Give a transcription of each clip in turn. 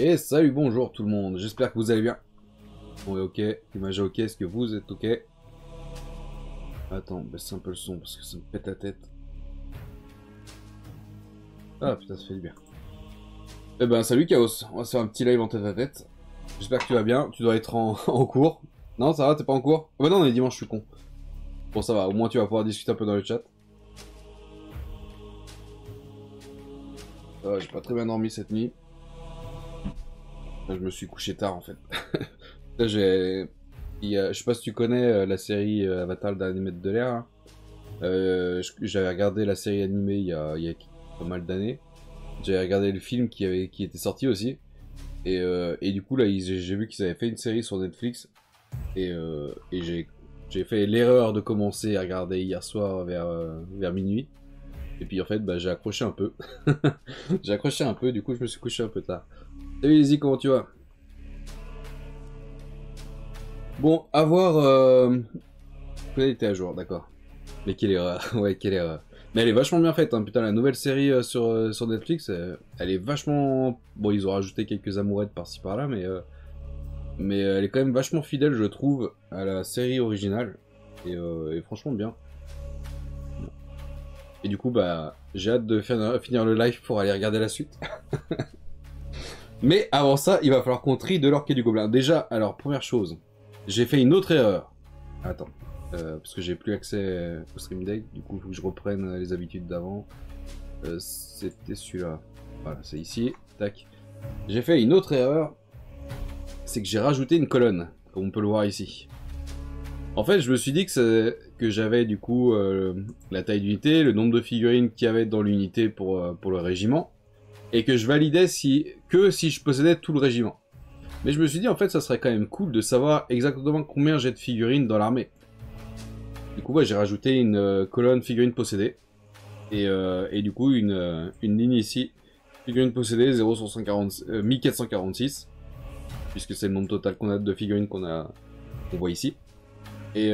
Et salut, bonjour tout le monde, j'espère que vous allez bien. Bon, ok, image ok, est-ce que vous êtes ok? Attends, baisse un peu le son parce que ça me pète la tête. Ah putain, ça fait du bien. Eh ben, salut Chaos, on va se faire un petit live en tête à tête. J'espère que tu vas bien, tu dois être en cours. Non, ça va, t'es pas en cours? Oh bah non, on est dimanche, je suis con. Bon, ça va, au moins tu vas pouvoir discuter un peu dans le chat. J'ai pas très bien dormi cette nuit. Là, je me suis couché tard en fait. Là, je sais pas si tu connais la série Avatar, le dernier maître de l'air. Hein. J'avais regardé la série animée il y a pas mal d'années. J'avais regardé le film qui était sorti aussi. Et du coup, là, j'ai vu qu'ils avaient fait une série sur Netflix. Et j'ai fait l'erreur de commencer à regarder hier soir vers minuit. Et puis en fait, bah, j'ai accroché un peu. J'ai accroché un peu, du coup, je me suis couché un peu tard. Salut Lizzy, comment tu vas? Bon, à voir... Elle était à jour, d'accord. Mais quelle erreur, ouais, quelle erreur. Mais elle est vachement bien faite, hein. Putain, la nouvelle série sur Netflix, elle est vachement... Bon, ils ont rajouté quelques amourettes par-ci par-là, mais elle est quand même vachement fidèle, je trouve, à la série originale. Et franchement bien. Et du coup, bah, j'ai hâte de finir le live pour aller regarder la suite. Mais avant ça, il va falloir qu'on trie de l'orque et du gobelin. Déjà, alors, première chose, j'ai fait une autre erreur. Attends. Parce que j'ai plus accès au Stream Deck, du coup il faut que je reprenne les habitudes d'avant. C'était celui-là. Voilà, c'est ici. Tac. J'ai fait une autre erreur, c'est que j'ai rajouté une colonne, comme on peut le voir ici. En fait, je me suis dit que j'avais du coup la taille d'unité, le nombre de figurines qu'il y avait dans l'unité pour le régiment, et que je validais que si je possédais tout le régiment. Mais je me suis dit en fait ça serait quand même cool de savoir exactement combien j'ai de figurines dans l'armée. Du coup, ouais, j'ai rajouté une colonne figurines possédées. Et du coup, une ligne ici. Figurines possédées 1446. Puisque c'est le nombre total qu'on a de figurines qu'on voit ici. Et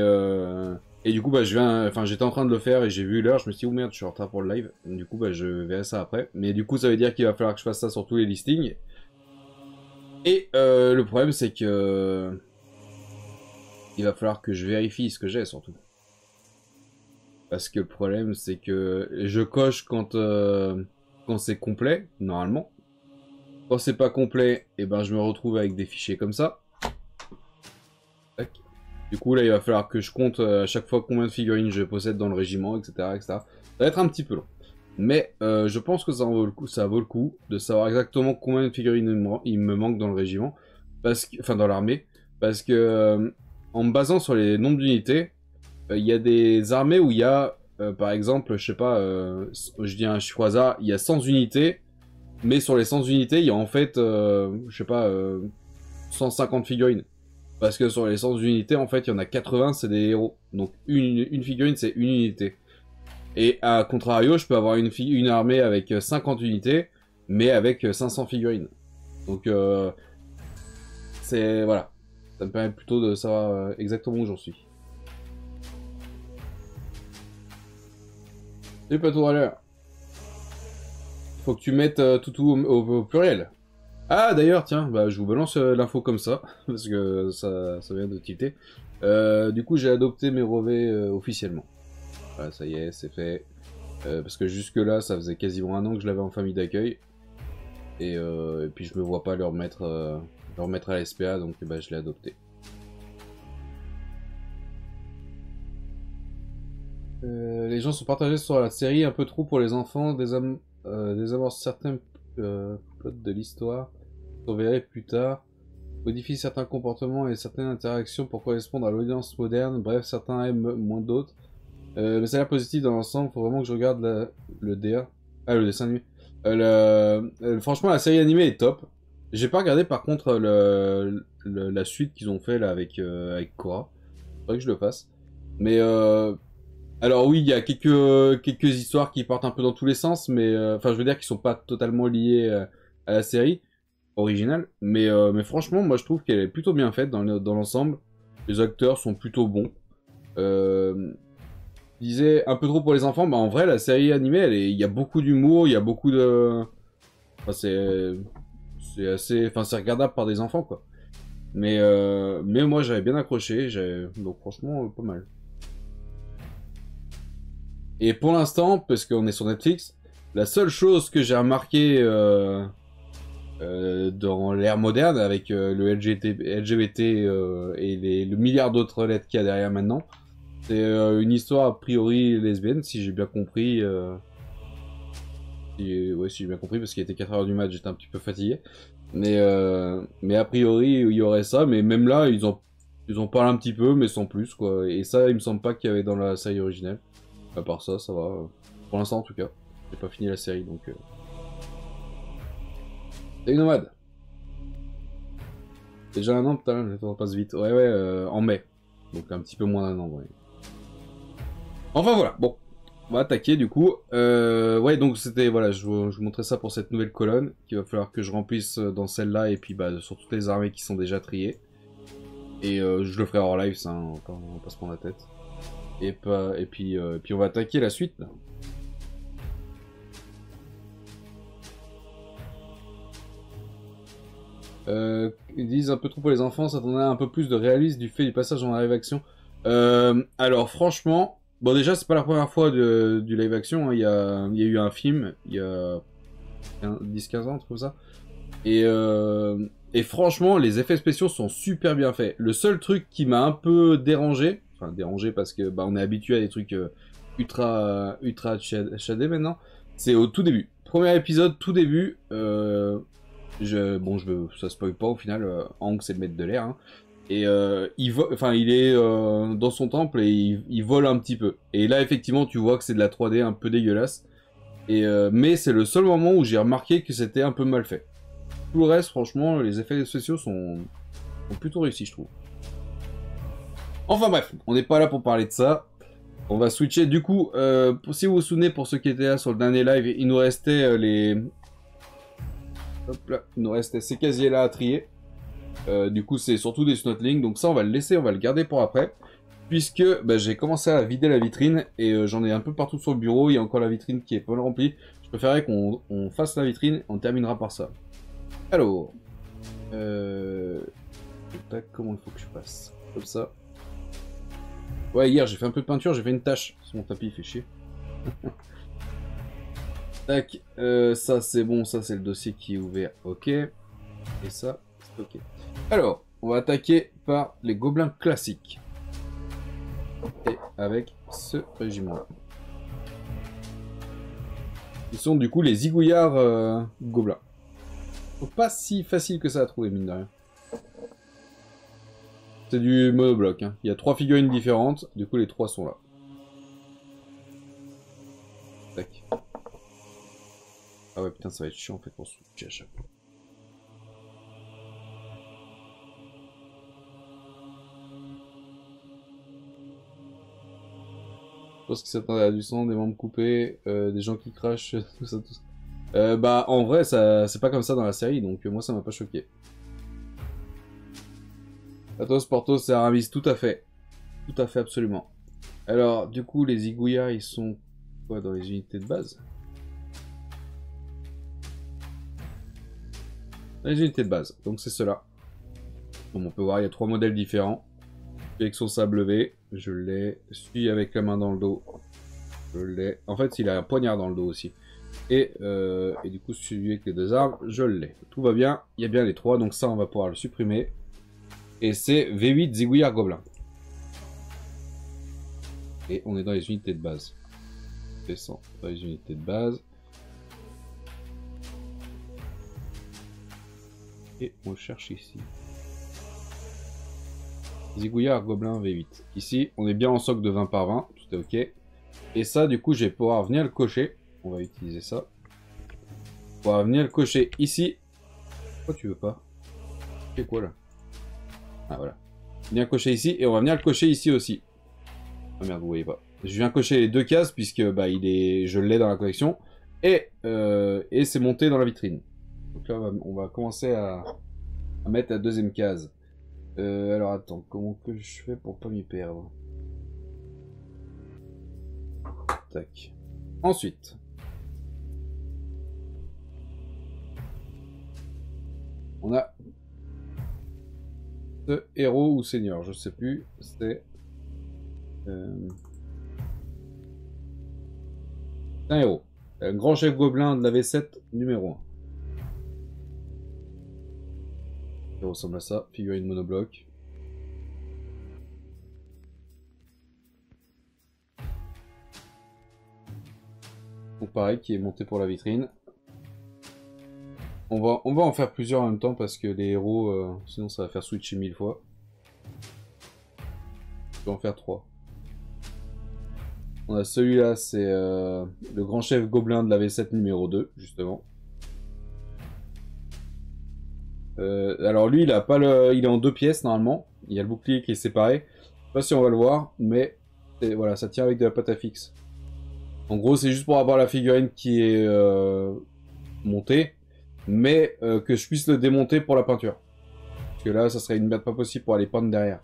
du coup, bah, j'étais en train de le faire et j'ai vu l'heure. Je me suis dit, oh merde, je suis en retard pour le live. Du coup, bah, je verrai ça après. Mais du coup, ça veut dire qu'il va falloir que je fasse ça sur tous les listings. Et le problème, c'est que... il va falloir que je vérifie ce que j'ai, surtout. Parce que le problème, c'est que je coche quand c'est complet, normalement. Quand c'est pas complet, et ben je me retrouve avec des fichiers comme ça. Tac. Du coup, là, il va falloir que je compte à chaque fois combien de figurines je possède dans le régiment, etc., etc. Ça va être un petit peu long. Mais je pense que ça vaut le coup de savoir exactement combien de figurines il me manque dans le régiment. Enfin, dans l'armée. Parce que, en me basant sur les nombres d'unités, il y a des armées où il y a, par exemple, je sais pas, je dis un chiffre au hasard, il y a 100 unités, mais sur les 100 unités, il y a en fait, je sais pas, 150 figurines. Parce que sur les 100 unités, en fait, il y en a 80, c'est des héros. Donc une figurine, c'est une unité. Et à contrario, je peux avoir une armée avec 50 unités, mais avec 500 figurines. Donc, voilà. Ça me permet plutôt de savoir exactement où j'en suis. C'est pas tout à l'heure. Faut que tu mettes tout au pluriel. Ah d'ailleurs, tiens, bah, je vous balance l'info comme ça, parce que ça vient de tilter. Du coup, j'ai adopté mes brevets officiellement. Voilà, ça y est, c'est fait. Parce que jusque là, ça faisait quasiment un an que je l'avais en famille d'accueil. Et puis je me vois pas le remettre à la SPA, donc bah, je l'ai adopté. Les gens sont partagés sur la série un peu trop pour les enfants, désamorce certains plots de l'histoire, surveiller plus tard, modifie certains comportements et certaines interactions pour correspondre à l'audience moderne, bref, certains aiment moins d'autres. Mais ça a l'air positif dans l'ensemble, faut vraiment que je regarde le DA. Ah, le dessin animé. Franchement, la série animée est top. J'ai pas regardé par contre la suite qu'ils ont fait là avec Korra. Faudrait que je le fasse. Mais alors oui, il y a quelques histoires qui partent un peu dans tous les sens, mais enfin je veux dire qu'ils sont pas totalement liés à la série originale, mais franchement moi je trouve qu'elle est plutôt bien faite dans l'ensemble. Les acteurs sont plutôt bons. Je disais un peu trop pour les enfants, bah en vrai la série animée il y a beaucoup d'humour, il y a beaucoup de... Enfin, c'est assez... Enfin, c'est regardable par des enfants, quoi. Mais moi, j'avais bien accroché, donc franchement, pas mal. Et pour l'instant, parce qu'on est sur Netflix, la seule chose que j'ai remarqué dans l'ère moderne, avec le LGBT et le milliard d'autres lettres qu'il y a derrière maintenant, c'est une histoire a priori lesbienne, si j'ai bien compris. Ouais, si j'ai bien compris, parce qu'il était 4 heures du match, j'étais un petit peu fatigué. Mais a priori, il y aurait ça, mais même là, ils en parlent un petit peu, mais sans plus, quoi. Et ça, il me semble pas qu'il y avait dans la série originale. À part ça, ça va. Pour l'instant, en tout cas. J'ai pas fini la série, donc... Salut Nomade. Déjà un an, putain, le temps passe vite. Ouais, en mai. Donc un petit peu moins d'un an, ouais. Enfin voilà, bon. On va attaquer du coup. Ouais, donc c'était, voilà, je vous montrais ça pour cette nouvelle colonne, qu'il va falloir que je remplisse dans celle-là, et puis bah, sur toutes les armées qui sont déjà triées. Et je le ferai hors live, ça, on va pas se prendre la tête. Et puis on va attaquer la suite, là. Ils disent un peu trop pour les enfants, ça t'en a un peu plus de réalisme du fait du passage en live action. Alors franchement, bon déjà c'est pas la première fois du live action, hein. Il y a eu un film, il y a 10-15 ans, un truc comme ça. Et franchement, les effets spéciaux sont super bien faits. Le seul truc qui m'a un peu dérangé, enfin dérangé parce que bah, on est habitué à des trucs ultra HD maintenant, c'est au tout début. Premier épisode, tout début, ça spoil pas au final, Hank c'est le maître de l'air, hein. Et il est dans son temple et il vole un petit peu. Et là effectivement tu vois que c'est de la 3D un peu dégueulasse. Mais c'est le seul moment où j'ai remarqué que c'était un peu mal fait. Tout le reste, franchement, les effets spéciaux sont plutôt réussis, je trouve. Enfin bref, on n'est pas là pour parler de ça. On va switcher. Du coup, si vous vous souvenez, pour ceux qui étaient là sur le dernier live, il nous restait Hop là, il nous restait ces casiers-là à trier. Du coup, c'est surtout des snotlings. Donc ça, on va le laisser, on va le garder pour après. Puisque bah, j'ai commencé à vider la vitrine et j'en ai un peu partout sur le bureau. Il y a encore la vitrine qui est pas remplie. Je préférerais qu'on fasse la vitrine. On terminera par ça. Alors, tac, comment il faut que je passe? Comme ça. Ouais, hier j'ai fait un peu de peinture, j'ai fait une tache sur mon tapis, il fait chier. Tac, ça c'est bon, ça c'est le dossier qui est ouvert, ok. Et ça, c'est ok. Alors, on va attaquer par les gobelins classiques. Et avec ce régiment-là. Ils sont du coup les zigouillards gobelins. Donc pas si facile que ça à trouver, mine de rien. C'est du monobloc, hein. Il y a 3 figurines différentes, du coup les 3 sont là. Tac. Ah ouais, putain, ça va être chiant en fait pour switcher à chaque fois. Je pense qu'ils s'attendaient à du sang, des membres coupés, des gens qui crachent, tout ça, tout ça. Bah, en vrai, c'est pas comme ça dans la série, donc moi ça m'a pas choqué. Athos, Porthos et Aramis, tout à fait. Tout à fait, absolument. Alors, du coup, les zigouillards, ils sont quoi dans les unités de base? Dans les unités de base, donc c'est cela. Comme on peut voir, il y a 3 modèles différents. Celui avec son sable levé, je l'ai. Celui avec la main dans le dos, je l'ai. En fait, il a un poignard dans le dos aussi. Et du coup, celui avec les 2 armes, je l'ai. Tout va bien, il y a bien les 3, donc ça, on va pouvoir le supprimer. Et c'est V8 Zigouillard Gobelin. Et on est dans les unités de base. Descend dans les unités de base. Et on cherche ici. Zigouillard Gobelin V8. Ici, on est bien en socle de 20 par 20, tout est ok. Et ça, du coup, je vais pouvoir venir le cocher. On va utiliser ça. On va venir le cocher ici. Pourquoi tu veux pas? Tu fais quoi là? Ah voilà. Venir cocher ici et on va venir le cocher ici aussi. Ah merde, vous voyez pas. Je viens cocher les 2 cases puisque bah je l'ai dans la collection et c'est monté dans la vitrine. Donc là on va commencer à mettre la 2e case. Alors attends, comment que je fais pour pas m'y perdre? Tac. Ensuite. On a ce héros ou seigneur, je sais plus. C'est un héros. Un grand chef gobelin de la V7 numéro 1. Ça ressemble à ça, figurine monobloc. Donc pareil, qui est monté pour la vitrine. On va en faire plusieurs en même temps parce que les héros, sinon ça va faire switcher 1000 fois. Je vais en faire 3. On a celui-là, c'est le grand chef gobelin de la V7 numéro 2, justement. Alors lui, il a pas il est en 2 pièces normalement. Il y a le bouclier qui est séparé. Je sais pas si on va le voir, mais voilà, ça tient avec de la pâte à fixe. En gros, c'est juste pour avoir la figurine qui est montée, mais que je puisse le démonter pour la peinture. Parce que là, ça serait une merde pas possible pour aller peindre derrière.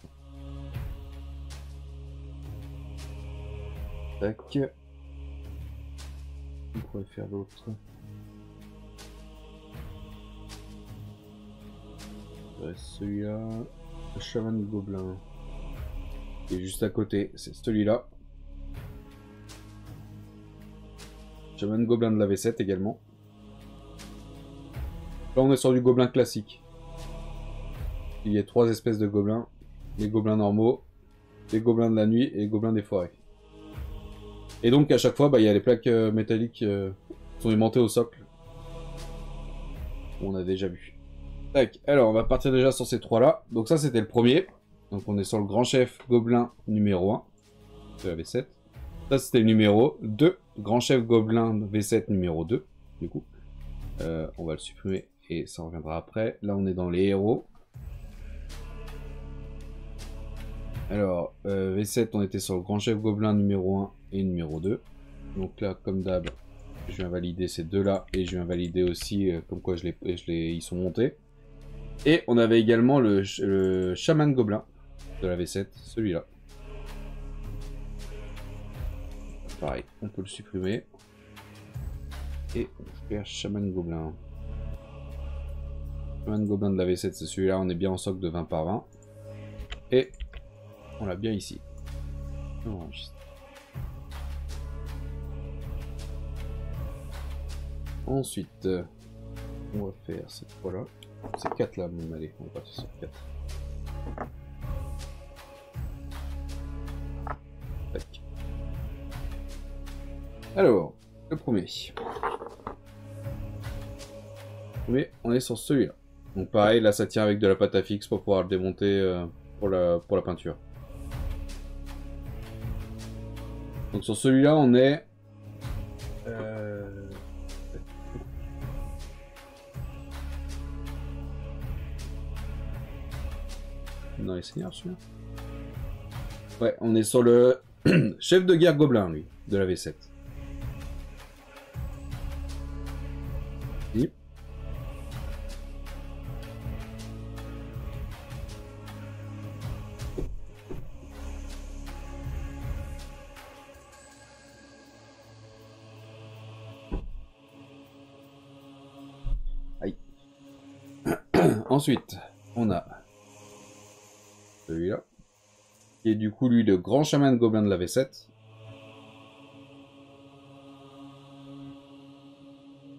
Tac. On pourrait faire l'autre. Celui-là, le chaman gobelin. Qui est juste à côté, c'est celui-là. Chaman gobelin de la V7 également. Là on est sur du gobelin classique. Il y a 3 espèces de gobelins. Les gobelins normaux, les gobelins de la nuit et les gobelins des forêts. Et donc à chaque fois, il y a les plaques métalliques qui sont aimantées au socle. On a déjà vu. Tac, alors on va partir déjà sur ces 3 là. Donc ça c'était le premier. Donc on est sur le grand chef gobelin numéro 1 de la V7. Ça c'était le numéro 2. Grand chef gobelin V7 numéro 2. Du coup. On va le supprimer et ça reviendra après. Là on est dans les héros. Alors V7 on était sur le grand chef gobelin numéro 1 et numéro 2. Donc là comme d'hab je viens valider ces deux là et je viens valider aussi comme quoi ils sont montés. Et on avait également le chaman gobelin de la V7, celui-là. Pareil, on peut le supprimer. Et on va faire chaman gobelin. Chaman gobelin de la V7, c'est celui-là, on est bien en socle de 20 par 20. Et on l'a bien ici. On enregistre. Ensuite, on va faire cette fois-là. C'est 4 là, bon, allez, on va partir sur 4. Tac. Alors, le premier. Mais on est sur celui-là. Donc pareil, là ça tient avec de la pâte à fixe pour pouvoir le démonter pour la peinture. Donc sur celui-là, on est... Dans les seigneurs, celui-là. Ouais, on est sur le chef de guerre gobelin, lui, de la V7. Oui. Aïe. Ensuite, on a celui-là, qui est du coup lui le grand chaman gobelin de la V7.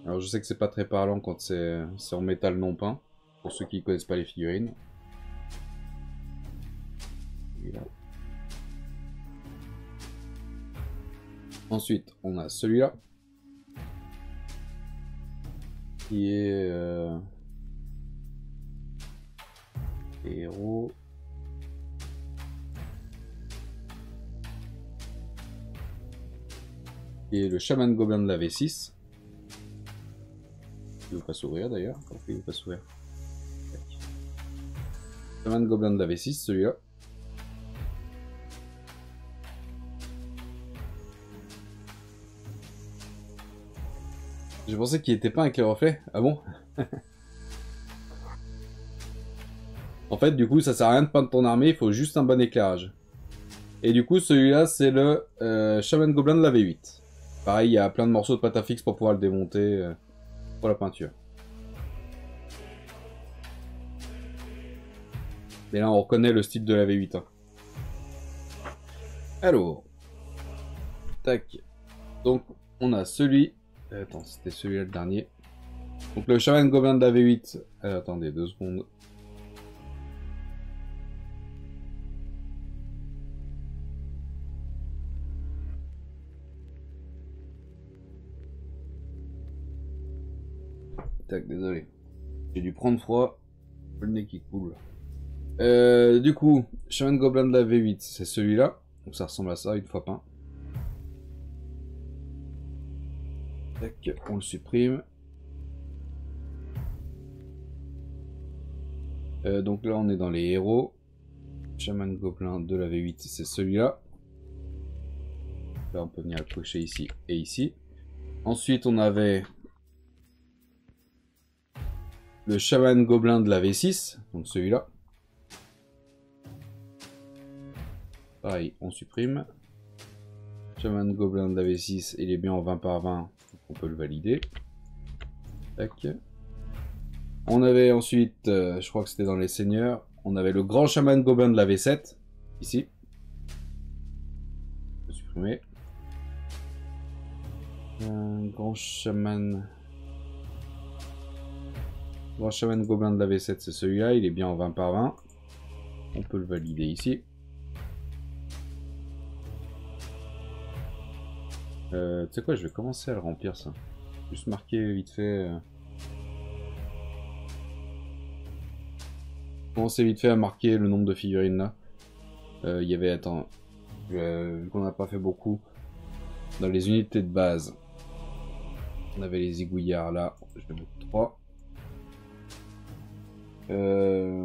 Alors je sais que c'est pas très parlant quand c'est en métal non peint, pour ceux qui connaissent pas les figurines. Ensuite on a celui-là, qui est héros. Et le chaman gobelin de la V6. Il ne veut pas s'ouvrir d'ailleurs. Pourquoi il ne veut pas s'ouvrir? Chaman gobelin de la V6, celui-là. Je pensais qu'il était peint avec les reflets. Ah bon? En fait, du coup, ça sert à rien de peindre ton armée, il faut juste un bon éclairage. Et du coup, celui-là, c'est le chaman gobelin de la V8. Pareil, il y a plein de morceaux de pâte à fixe pour pouvoir le démonter pour la peinture. Mais là, on reconnaît le style de la V8. Hein. Alors. Tac. Donc, on a celui... Attends, c'était celui-là le dernier. Donc, le Shaman Gobelin de la V8. Attendez, 2 secondes. Tac, désolé. J'ai dû prendre froid. Le nez qui coule. Du coup, Shaman Gobelin de la V8, c'est celui-là. Donc ça ressemble à ça, une fois peint. Tac, on le supprime. Donc là, on est dans les héros. Shaman Gobelin de la V8, c'est celui-là. Là, on peut venir le cocher ici et ici. Ensuite, on avait le Shaman Gobelin de la V6, donc celui-là. Pareil, on supprime. Shaman Gobelin de la V6, il est bien en 20 par 20, donc on peut le valider. Tac. On avait ensuite, je crois que c'était dans les seigneurs, on avait le grand Shaman Gobelin de la V7, ici. On peut supprimer. Grand Shaman Gobelin de la V7, c'est celui-là, il est bien en 20 par 20. On peut le valider ici. Tu sais quoi, je vais commencer à le remplir ça. Juste marquer vite fait. Commencer vite fait à marquer le nombre de figurines là. Il y avait, attends, vu qu'on n'a pas fait beaucoup, dans les unités de base, on avait les zigouillards là, je vais mettre 3.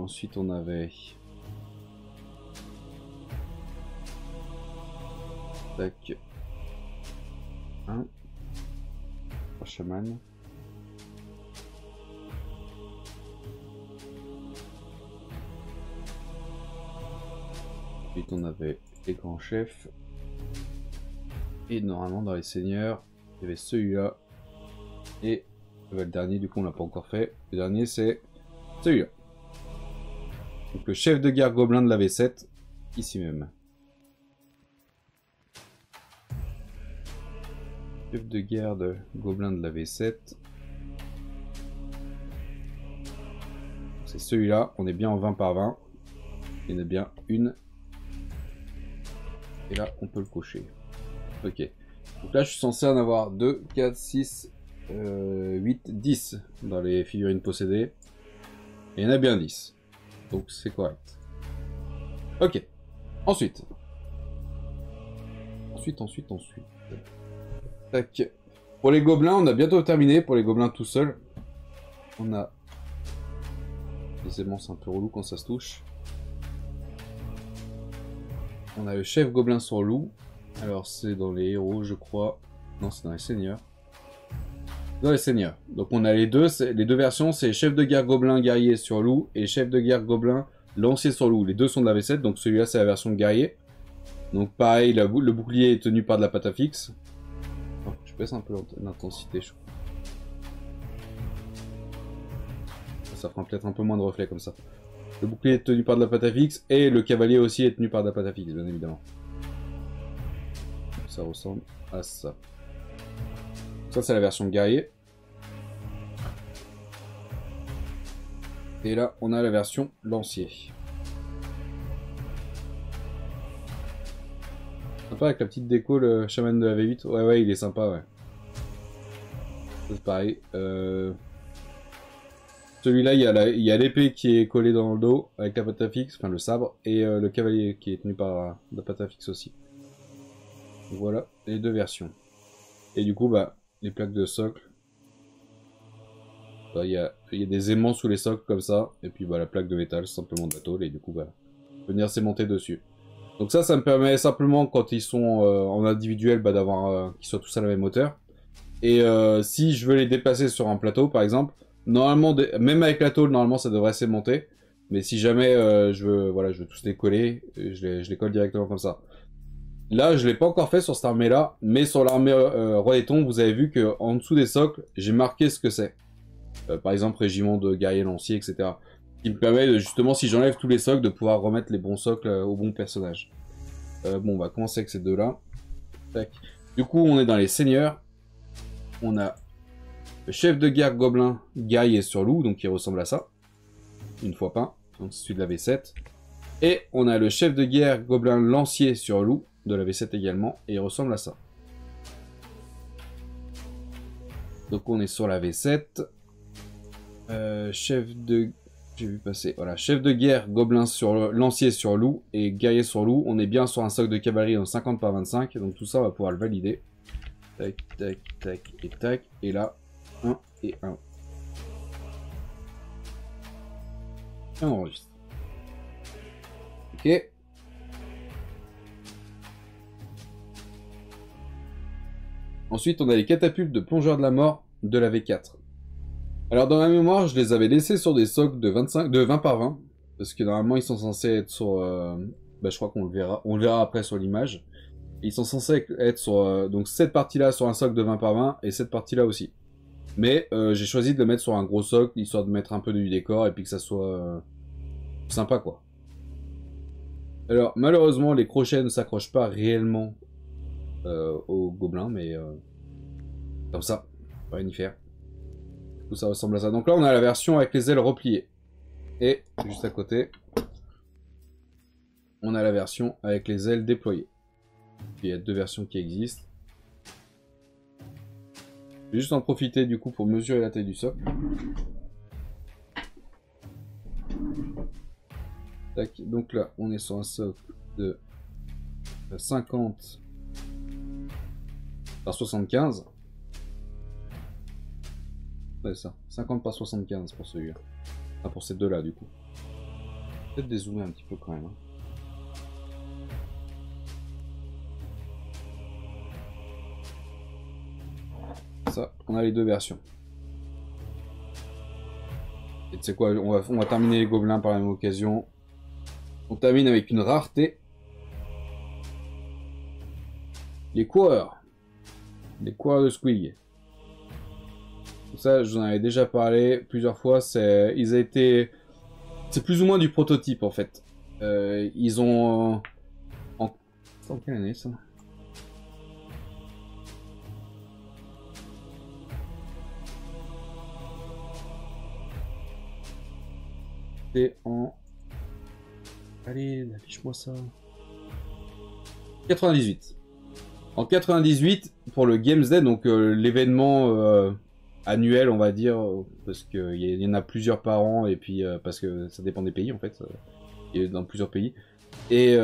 Ensuite on avait... Tac. 1. 3 chamans. Ensuite on avait les grands chefs. Et normalement dans les seigneurs, il y avait celui-là. Et le dernier, du coup on l'a pas encore fait. Le dernier c'est celui-là. Donc le chef de guerre gobelin de la V7, ici même. Chef de guerre de gobelin de la V7. C'est celui-là, on est bien en 20 par 20. Il y en a bien une. Et là, on peut le cocher. Ok. Donc là, je suis censé en avoir 2, 4, 6, 8, 10 dans les figurines possédées. Et il y en a bien 10. Donc c'est correct. Ok. Ensuite. Ensuite. Tac. Pour les gobelins, on a bientôt terminé. Pour les gobelins tout seuls. On a... Les aimants, c'est un peu relou quand ça se touche. On a le chef gobelin sur loup. Alors c'est dans les héros, je crois. Non, c'est dans les seigneurs. Dans les seigneurs. Donc on a les deux versions, c'est chef de guerre gobelin guerrier sur loup et chef de guerre gobelin lancier sur loup. Les deux sont de la V7, donc celui-là c'est la version de guerrier. Donc pareil, le bouclier est tenu par de la pâte à fixe. Oh, je baisse un peu l'intensité, je crois. Ça fera peut-être un peu moins de reflets comme ça. Le bouclier est tenu par de la pâte à fixe et le cavalier aussi est tenu par de la pâte à fixe, bien évidemment. Ça ressemble à ça. Ça c'est la version guerrier. Et là on a la version lancier. Sympa avec la petite déco, le chaman de la V8. Ouais, il est sympa, ouais. C'est pareil. Celui-là, il y a l'épée qui est collée dans le dos avec la pâte à fixe, enfin le sabre, et le cavalier qui est tenu par la pâte à fixe aussi. Donc voilà, les deux versions. Et du coup, bah, les plaques de socle. Bah, il y a des aimants sous les socles comme ça, et puis bah, la plaque de métal, c'est simplement de la tôle, et du coup, bah, venir s'aimanter dessus. Donc ça me permet simplement, quand ils sont en individuel, bah, d'avoir qu'ils soient tous à la même hauteur. Et si je veux les déplacer sur un plateau, par exemple, normalement, même avec la tôle, normalement, ça devrait s'aimanter. Mais si jamais je veux tous les coller, je les colle directement comme ça. Là, je l'ai pas encore fait sur cette armée-là, mais sur l'armée Roi des Tombes, vous avez vu que en dessous des socles, j'ai marqué ce que c'est. Par exemple, régiment de guerriers lanciers, etc. Qui me permet de, justement, si j'enlève tous les socles, de pouvoir remettre les bons socles au bon personnage. Bon, on va commencer avec ces deux-là. Tac. Du coup, on est dans les seigneurs. On a le chef de guerre gobelin guerrier sur loup, donc il ressemble à ça. Une fois peint, donc c'est celui de la V7. Et on a le chef de guerre gobelin lancier sur loup, de la V7 également, et il ressemble à ça. Donc on est sur la V7. Chef de... J'ai vu passer. Voilà, chef de guerre gobelin sur lancier sur loup et guerrier sur loup. On est bien sur un socle de cavalerie en 50 par 25, donc tout ça on va pouvoir le valider. Tac, tac, tac et tac. Et là, 1 et 1. Et on enregistre. Ok. Ensuite, on a les catapultes de plongeurs de la mort de la V4. Alors, dans ma mémoire, je les avais laissés sur des socles de 20 par 20. Parce que normalement, ils sont censés être sur... je crois qu'on le verra. On le verra après sur l'image. Ils sont censés être sur... donc, cette partie-là sur un socle de 20 par 20 et cette partie-là aussi. Mais j'ai choisi de le mettre sur un gros socle, histoire de mettre un peu du décor et puis que ça soit sympa, quoi. Alors, malheureusement, les crochets ne s'accrochent pas réellement au gobelin, mais comme ça, on va rien y faire. Tout ça ressemble à ça. Donc là, on a la version avec les ailes repliées. Et juste à côté, on a la version avec les ailes déployées. Il y a deux versions qui existent. Je vais juste en profiter du coup pour mesurer la taille du socle. Tac. Donc là, on est sur un socle de 50 par 75. C'est ça, 50 par 75 pour celui-là. Enfin, pour ces deux-là, du coup. Peut-être dézoomer un petit peu quand même. Hein. Ça, on a les deux versions. Et tu sais quoi, on va terminer les gobelins par la même occasion. On termine avec une rareté. Les coureurs. Les coureurs de Squig. Ça, je vous en avais déjà parlé plusieurs fois. C'est plus ou moins du prototype en fait. Ils ont en quelle année ça? C'est en... Allez, affiche-moi ça. 98. En 98, pour le Games Day, donc l'événement annuel, on va dire, parce qu'il y en a plusieurs par an, et puis parce que ça dépend des pays, en fait. Il y a dans plusieurs pays. Et...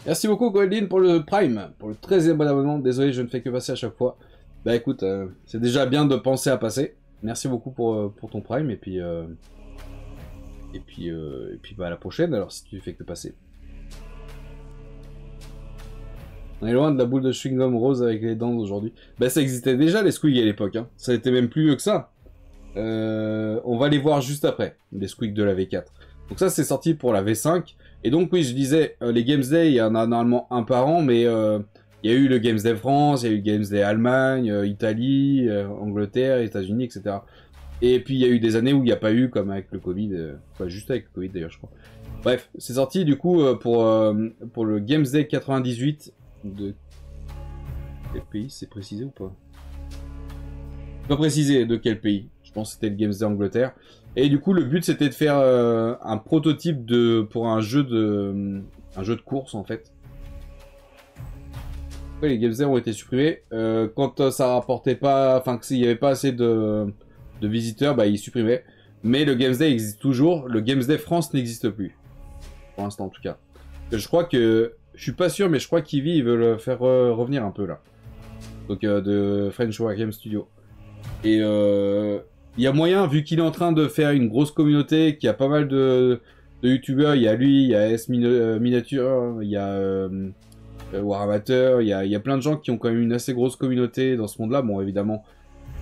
Merci beaucoup Goldin pour le Prime, pour le 13e bon abonnement. Désolé, je ne fais que passer à chaque fois. Bah écoute, c'est déjà bien de penser à passer. Merci beaucoup pour ton Prime, et puis bah à la prochaine alors si tu fais que passer. On est loin de la boule de chewing-gum rose avec les dents aujourd'hui. Bah ça existait déjà les Squig à l'époque, hein. Ça était même plus vieux que ça. On va les voir juste après, les Squig de la V4. Donc ça c'est sorti pour la V5. Et donc oui, je disais, les Games Day, il y en a normalement un par an, mais il y a eu le Games Day France, il y a eu le Games Day Allemagne, Italie, Angleterre, États-Unis, etc. Et puis il y a eu des années où il n'y a pas eu, comme avec le Covid, enfin juste avec le Covid d'ailleurs je crois. Bref, c'est sorti du coup pour le Games Day 98 de... Quel pays, c'est précisé ou pas? Pas précisé de quel pays, je pense que c'était le Games Day Angleterre. Et du coup le but c'était de faire un prototype pour un jeu de course en fait. Après, les Games Day ont été supprimés. Quand ça rapportait pas, enfin s'il n'y avait pas assez de visiteurs, bah ils supprimaient. Mais le Games Day existe toujours. Le Games Day France n'existe plus. Pour l'instant en tout cas. Je crois que... Je suis pas sûr mais je crois qu'Eevee ils veulent faire revenir un peu là. Donc de French War Game Studio. Et il y a moyen, vu qu'il est en train de faire une grosse communauté, qu'il y a pas mal de youtubeurs, il y a lui, il y a S Miniature, il y a Waramateur, il y a plein de gens qui ont quand même une assez grosse communauté dans ce monde-là. Bon, évidemment,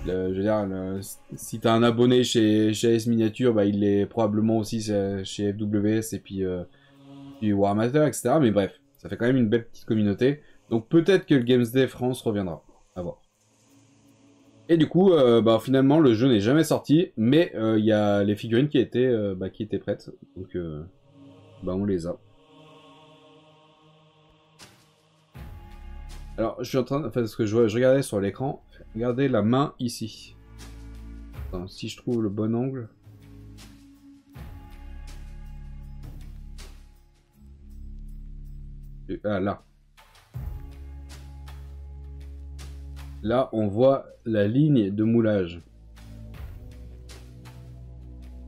je veux dire, si t'as un abonné chez S Miniature, bah, il est probablement aussi chez FWS et puis Waramateur, etc. Mais bref, ça fait quand même une belle petite communauté. Donc peut-être que le Games Day France reviendra. À voir. Et du coup, bah, finalement, le jeu n'est jamais sorti, mais il y a les figurines qui étaient prêtes. Donc, bah, on les a. Alors, je suis en train de... Enfin, ce que je regardais sur l'écran, regardez la main ici. Attends, si je trouve le bon angle... Ah, là. Là, on voit la ligne de moulage.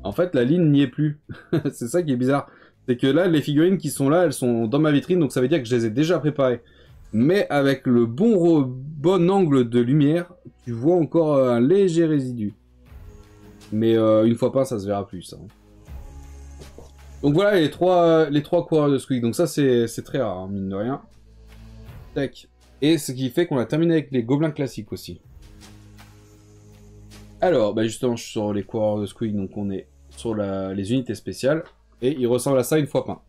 En fait, la ligne n'y est plus. C'est ça qui est bizarre. C'est que là, les figurines qui sont là, elles sont dans ma vitrine, donc ça veut dire que je les ai déjà préparées. Mais avec le bon angle de lumière, tu vois encore un léger résidu. Mais une fois pas, ça se verra plus, ça. Donc voilà les trois coureurs de Squeak. Donc ça, c'est très rare, hein, mine de rien. Tac. Et ce qui fait qu'on a terminé avec les gobelins classiques aussi. Alors, bah justement, je suis sur les coureurs de Squeak, donc on est sur les unités spéciales. Et il ressemble à ça une fois peint.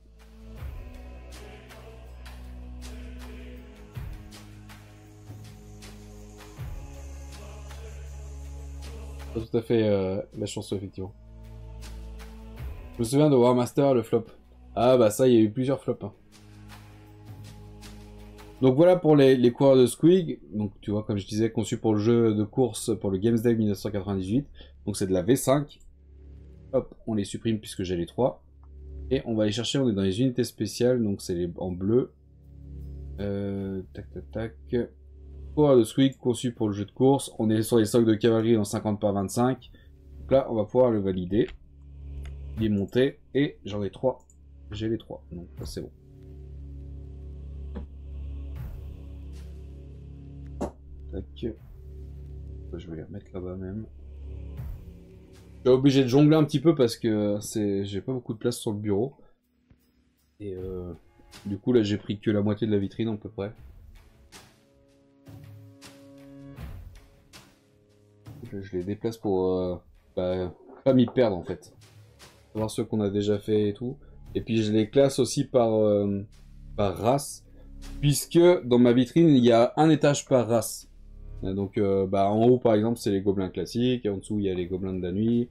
Pas tout à fait la chanson, effectivement. Je me souviens de War Master, le flop. Ah bah ça, il y a eu plusieurs flops. Hein. Donc voilà pour les coureurs de Squig. Donc tu vois, comme je disais, conçu pour le jeu de course pour le Games Day 1998. Donc c'est de la V5. Hop, on les supprime puisque j'ai les 3. Et on va les chercher, on est dans les unités spéciales. Donc c'est en bleu. Tac tac tac. Coureur de Squig conçu pour le jeu de course. On est sur les stocks de cavalerie en 50 par 25. Donc là, on va pouvoir le valider. Il est monté. Et j'en ai 3. J'ai les 3. Donc ça c'est bon. Tac. Je vais les remettre là-bas même. Je suis obligé de jongler un petit peu parce que j'ai pas beaucoup de place sur le bureau. Et du coup là j'ai pris que la moitié de la vitrine à peu près. Je les déplace pour pas m'y perdre en fait. Voir ceux qu'on a déjà fait et tout. Et puis je les classe aussi par race. Puisque dans ma vitrine il y a un étage par race. Donc en haut par exemple c'est les gobelins classiques, et en dessous il y a les gobelins de la nuit,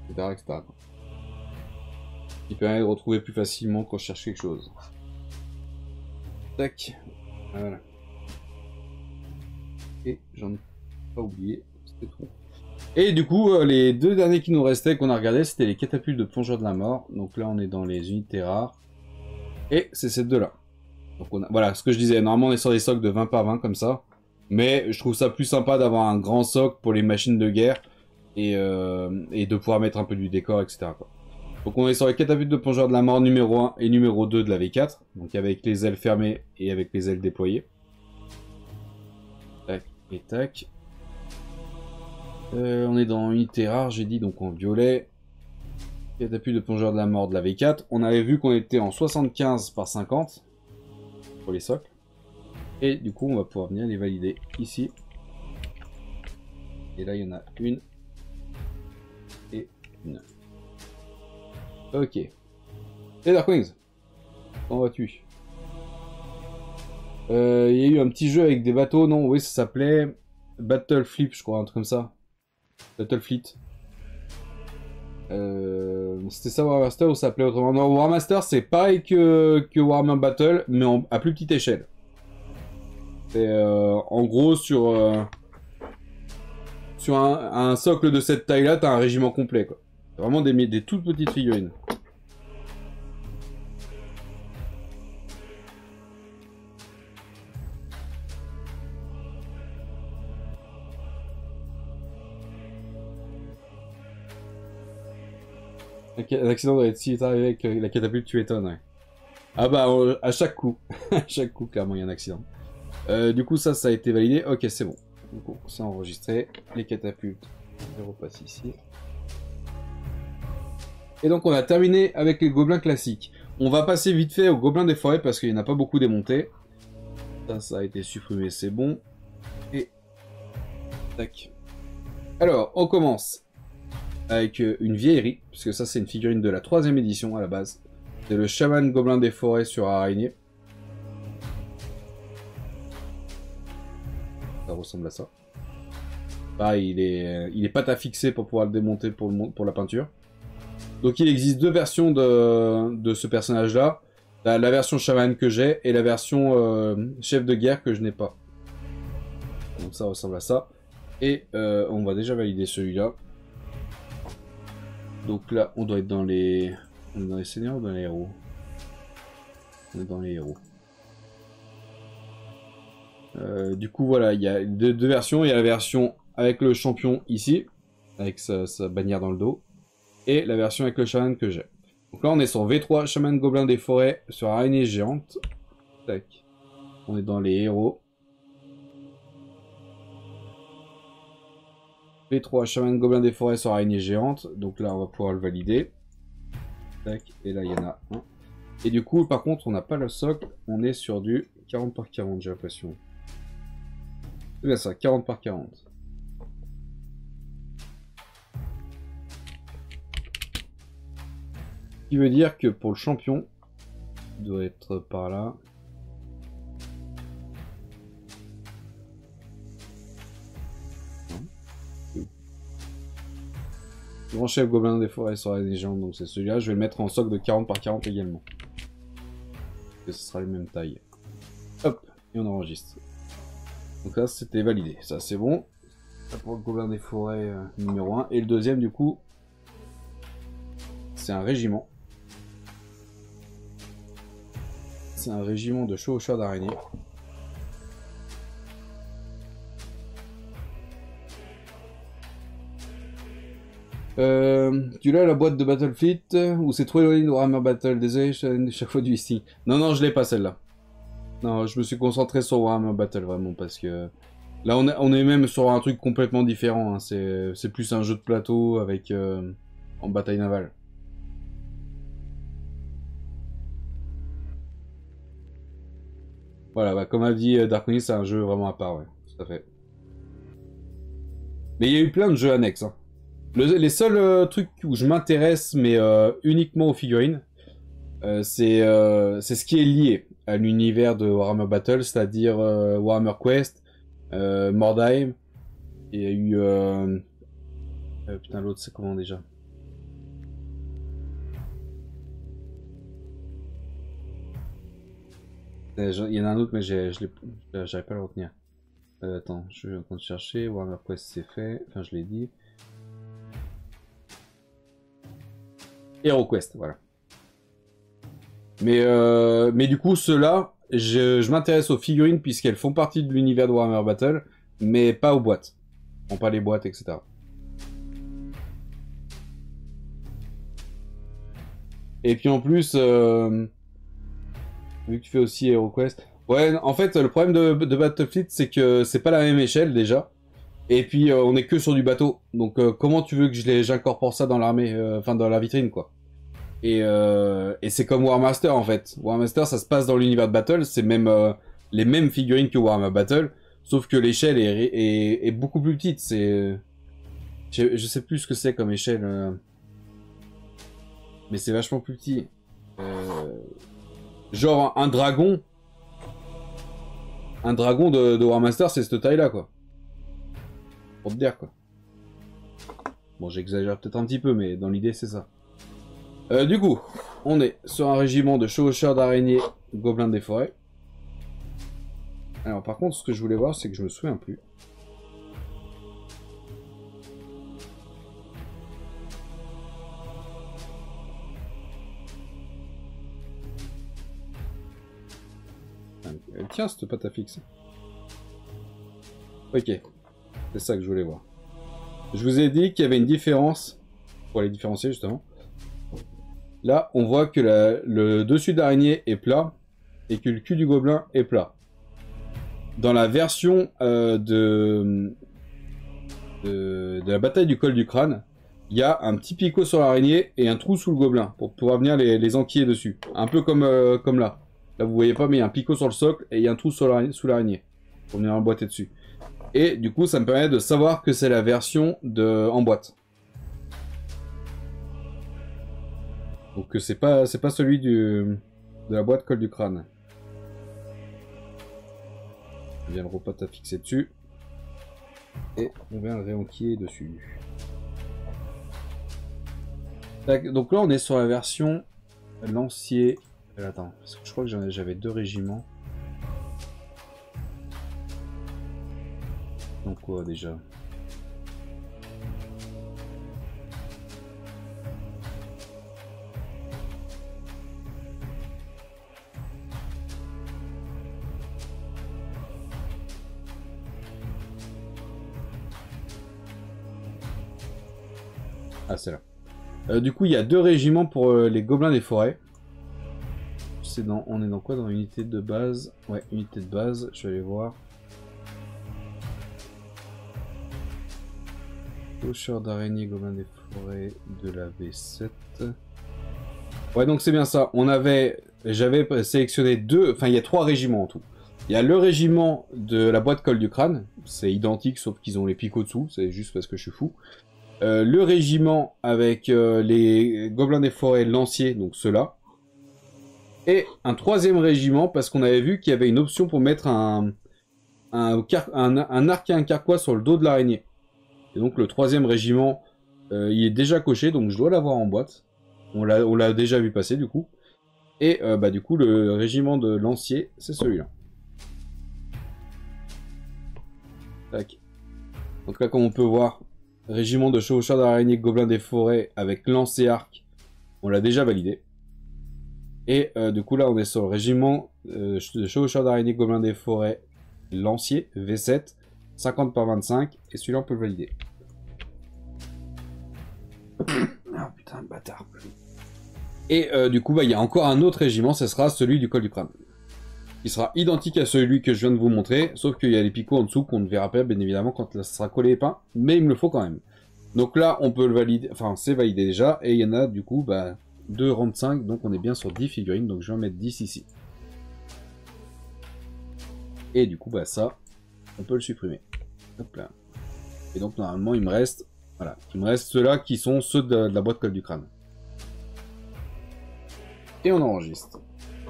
etc. etc. Qui permet de retrouver plus facilement quand je cherche quelque chose. Tac. Voilà. Et j'en ai pas oublié, c'était tout. Et du coup les deux derniers qui nous restaient qu'on a regardé c'était les catapultes de plongeurs de la mort. Donc là on est dans les unités rares. Et c'est ces deux là. Donc voilà ce que je disais, normalement on est sur des socs de 20 par 20 comme ça. Mais je trouve ça plus sympa d'avoir un grand socle pour les machines de guerre et de pouvoir mettre un peu du décor, etc. Quoi. Donc on est sur les catapultes de plongeurs de la mort numéro 1 et numéro 2 de la V4. Donc avec les ailes fermées et avec les ailes déployées. Tac et tac. On est dans unité rare, j'ai dit, donc en violet. Catapulte de plongeurs de la mort de la V4. On avait vu qu'on était en 75 par 50 pour les socles. Et du coup, on va pouvoir venir les valider ici. Et là, il y en a une. Et une. Ok. Et Darkwings, comment vas-tu? Il y a eu un petit jeu avec des bateaux, non? Oui, ça s'appelait Battle Flip, je crois, un truc comme ça. Battle Fleet. C'était ça War Master ou ça s'appelait autrement? Non, War Master, c'est pareil que Warhammer Battle, mais à plus petite échelle. C'est en gros sur un socle de cette taille-là, t'as un régiment complet, quoi. C'est vraiment des toutes petites figurines. Un accident doit être si arrivé avec la catapulte, tu étonnes, ouais. Ah bah, à chaque coup. À chaque coup, clairement, il y a un accident. Du coup, ça a été validé. Ok, c'est bon. Du coup, c'est enregistré. Les catapultes, je repasse ici. Et donc, on a terminé avec les gobelins classiques. On va passer vite fait aux gobelins des forêts parce qu'il n'y en a pas beaucoup démonté. Ça a été supprimé, c'est bon. Et... tac. Alors, on commence avec une vieillerie, puisque ça, c'est une figurine de la 3ème édition à la base. C'est le chaman gobelin des forêts sur araignée. ressemble à ça. Pareil, il est pâte à fixer pour pouvoir le démonter pour la peinture. Donc il existe deux versions de ce personnage-là. La version chaman que j'ai et la version chef de guerre que je n'ai pas. Donc ça ressemble à ça. Et on va déjà valider celui-là. Donc là, on doit être dans les... On est dans les seigneurs ou dans les héros? On est dans les héros. Du coup, voilà, il y a deux versions. Il y a la version avec le champion ici, avec sa bannière dans le dos. Et la version avec le chaman que j'ai. Donc là, on est sur V3, chaman gobelin des forêts, sur araignée géante. Tac. On est dans les héros. V3, chaman gobelin des forêts sur araignée géante. Donc là, on va pouvoir le valider. Tac. Et là, il y en a un. Et du coup, par contre, on n'a pas le socle. On est sur du 40 par 40, j'ai l'impression. C'est bien ça, 40 par 40. Ce qui veut dire que pour le champion, il doit être par là. Grand chef gobelin des forêts sur la légende, donc c'est celui-là. Je vais le mettre en socle de 40 par 40 également. Que ce sera les mêmes tailles. Hop, et on enregistre. Donc là, c'était validé. Ça, c'est bon. Ça pour le gobelin des forêts numéro 1. Et le deuxième, du coup, c'est un régiment. C'est un régiment de chevaucheurs d'araignées. Tu l'as la boîte de Battlefleet ou c'est trop éloigné de Warhammer Battle? Désolé, chaque fois du listing. Non, non, je l'ai pas celle-là. Non, je me suis concentré sur Warhammer Battle vraiment parce que là on est même sur un truc complètement différent. Hein. C'est plus un jeu de plateau avec en bataille navale. Voilà, bah, comme a dit Darkonis, c'est un jeu vraiment à part, ouais, tout à fait. Mais il y a eu plein de jeux annexes. Hein. Les seuls trucs où je m'intéresse, mais uniquement aux figurines, c'est ce qui est lié à l'univers de Warhammer Battle, c'est-à-dire Warhammer Quest, Mordheim. Il y a eu... putain, l'autre, c'est comment déjà? Il y en a un autre, mais j'arrive pas à le retenir. Attends, je suis en train de chercher. Warhammer Quest, c'est fait. Enfin, je l'ai dit. HeroQuest, voilà. Mais du coup, ceux-là, je m'intéresse aux figurines puisqu'elles font partie de l'univers de Warhammer Battle, mais pas aux boîtes. Bon, pas les boîtes, etc. Et puis en plus, vu que tu fais aussi HeroQuest, ouais, en fait, le problème de Battlefleet, c'est que c'est pas la même échelle déjà. Et puis on est que sur du bateau. Donc comment tu veux que j'incorpore ça dans l'armée, enfin dans la vitrine quoi. Et c'est comme Warmaster en fait. Warmaster ça se passe dans l'univers de Battle, c'est même les mêmes figurines que Warhammer Battle, sauf que l'échelle est beaucoup plus petite. Je sais plus ce que c'est comme échelle, mais c'est vachement plus petit. Genre un dragon de Warmaster c'est cette taille là quoi. Pour te dire quoi. Bon, j'exagère peut-être un petit peu, mais dans l'idée, c'est ça. Du coup, on est sur un régiment de chevaucheurs d'araignées gobelins des forêts. Alors, par contre, ce que je voulais voir, c'est que je me souviens plus. Elle tient cette pâte à fixe. Ok. C'est ça que je voulais voir. Je vous ai dit qu'il y avait une différence, pour les différencier justement. Là, on voit que le dessus d'araignée est plat et que le cul du gobelin est plat. Dans la version de la bataille du col du crâne, il y a un petit picot sur l'araignée et un trou sous le gobelin pour pouvoir venir les enquiller dessus. Un peu comme là. Là, vous voyez pas, mais il y a un picot sur le socle et il y a un trou sous l'araignée pour venir emboîter dessus. Et du coup, ça me permet de savoir que c'est la version en boîte. Donc c'est pas celui de la boîte col du crâne. Je viens le repas à fixer dessus. Et on vient le réenquiller dessus. Tac, donc là on est sur la version lancier. Attends, parce que je crois que j'avais 2 régiments. Donc quoi déjà? Ah, c'est là. Du coup, il y a 2 régiments pour les gobelins des forêts. On est dans quoi? Dans unité de base? Ouais, unité de base, je vais aller voir. Faucheur d'araignée, gobelins des forêts de la V7. Ouais, donc c'est bien ça. J'avais sélectionné 2, enfin il y a 3 régiments en tout. Il y a le régiment de la boîte colle du crâne, c'est identique sauf qu'ils ont les picots dessous, c'est juste parce que je suis fou. Le régiment avec les gobelins des forêts lanciers, donc ceux-là. Et un 3e régiment parce qu'on avait vu qu'il y avait une option pour mettre un arc et un carquois sur le dos de l'araignée. Et donc le 3e régiment, il est déjà coché, donc je dois l'avoir en boîte. On l'a déjà vu passer du coup. Et bah du coup le régiment de lancier, c'est celui-là. Tac. Donc là comme on peut voir, régiment de chevaucheurs d'araignées gobelins des forêts avec lance et arc, on l'a déjà validé. Et du coup là on est sur le régiment de chevaucheurs d'araignées gobelins des forêts lancier V7, 50 par 25, et celui-là on peut le valider. Ah putain, bâtard. Et du coup, bah, il y a encore un autre régiment, ce sera celui du col du crâne. Il sera identique à celui que je viens de vous montrer, sauf qu'il y a les picots en dessous qu'on ne verra pas, bien évidemment, quand ça sera collé et peint, mais il me le faut quand même. Donc là, on peut le valider, enfin, c'est validé déjà, et il y en a, du coup, bah, 2 rangs de 5, donc on est bien sur 10 figurines, donc je vais en mettre 10 ici. Et du coup, bah, ça, on peut le supprimer. Hop là. Et donc, normalement, il me reste, voilà, il me reste ceux-là qui sont ceux de la boîte colle du crâne. Et on enregistre.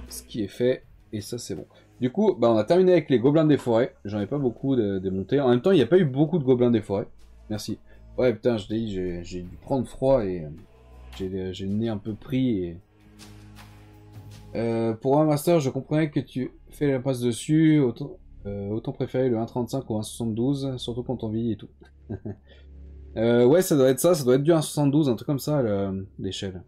Ce qui est fait, et ça c'est bon. Du coup, bah, on a terminé avec les gobelins des forêts. J'en ai pas beaucoup démonté. En même temps, il n'y a pas eu beaucoup de gobelins des forêts. Merci. Ouais, putain, je dis, j'ai dû prendre froid et j'ai le nez un peu pris. Et... pour un master, je comprenais que tu fais la passe dessus. Autant préférer le 1.35 au 1.72, surtout quand on vieillit et tout. Ouais, ça doit être ça. Ça doit être du 1.72, un truc comme ça, l'échelle.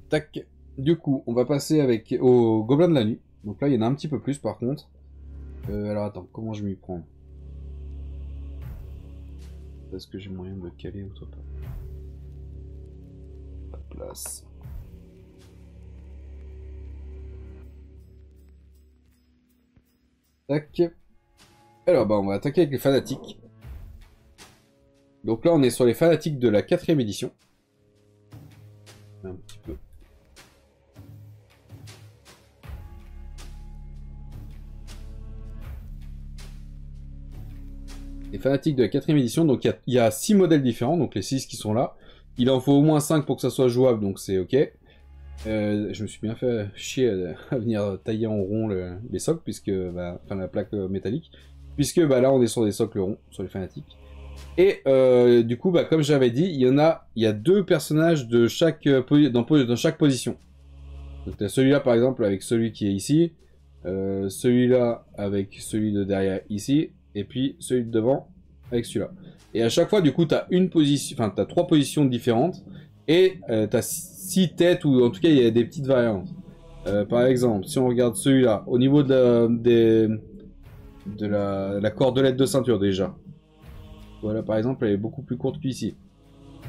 Tac. Du coup, on va passer au gobelin de la nuit. Donc là, il y en a un petit peu plus par contre. Alors attends, comment je m'y prends? Est-ce que j'ai moyen de le caler ou pas? Pas de place. Tac. Alors bah on va attaquer avec les fanatiques. Donc là, on est sur les fanatiques de la 4ème édition. Un petit peu. Les fanatiques de la 4ème édition, donc il y a 6 modèles différents, donc les 6 qui sont là. Il en faut au moins 5 pour que ça soit jouable, donc c'est ok. Je me suis bien fait chier à venir tailler en rond les socles, puisque, bah, enfin la plaque métallique, puisque bah, là on est sur des socles ronds, sur les fanatiques. Et du coup, bah, comme j'avais dit, il y a 2 personnages de dans chaque position. Donc tu as celui-là par exemple avec celui qui est ici, celui-là avec celui de derrière ici, et puis celui de devant avec celui-là. Et à chaque fois, du coup, tu as t'as 3 positions différentes, et tu as 6 têtes, ou en tout cas, il y a des petites variantes. Par exemple, si on regarde celui-là, au niveau de la cordelette de ceinture déjà. Voilà, par exemple, elle est beaucoup plus courte qu'ici.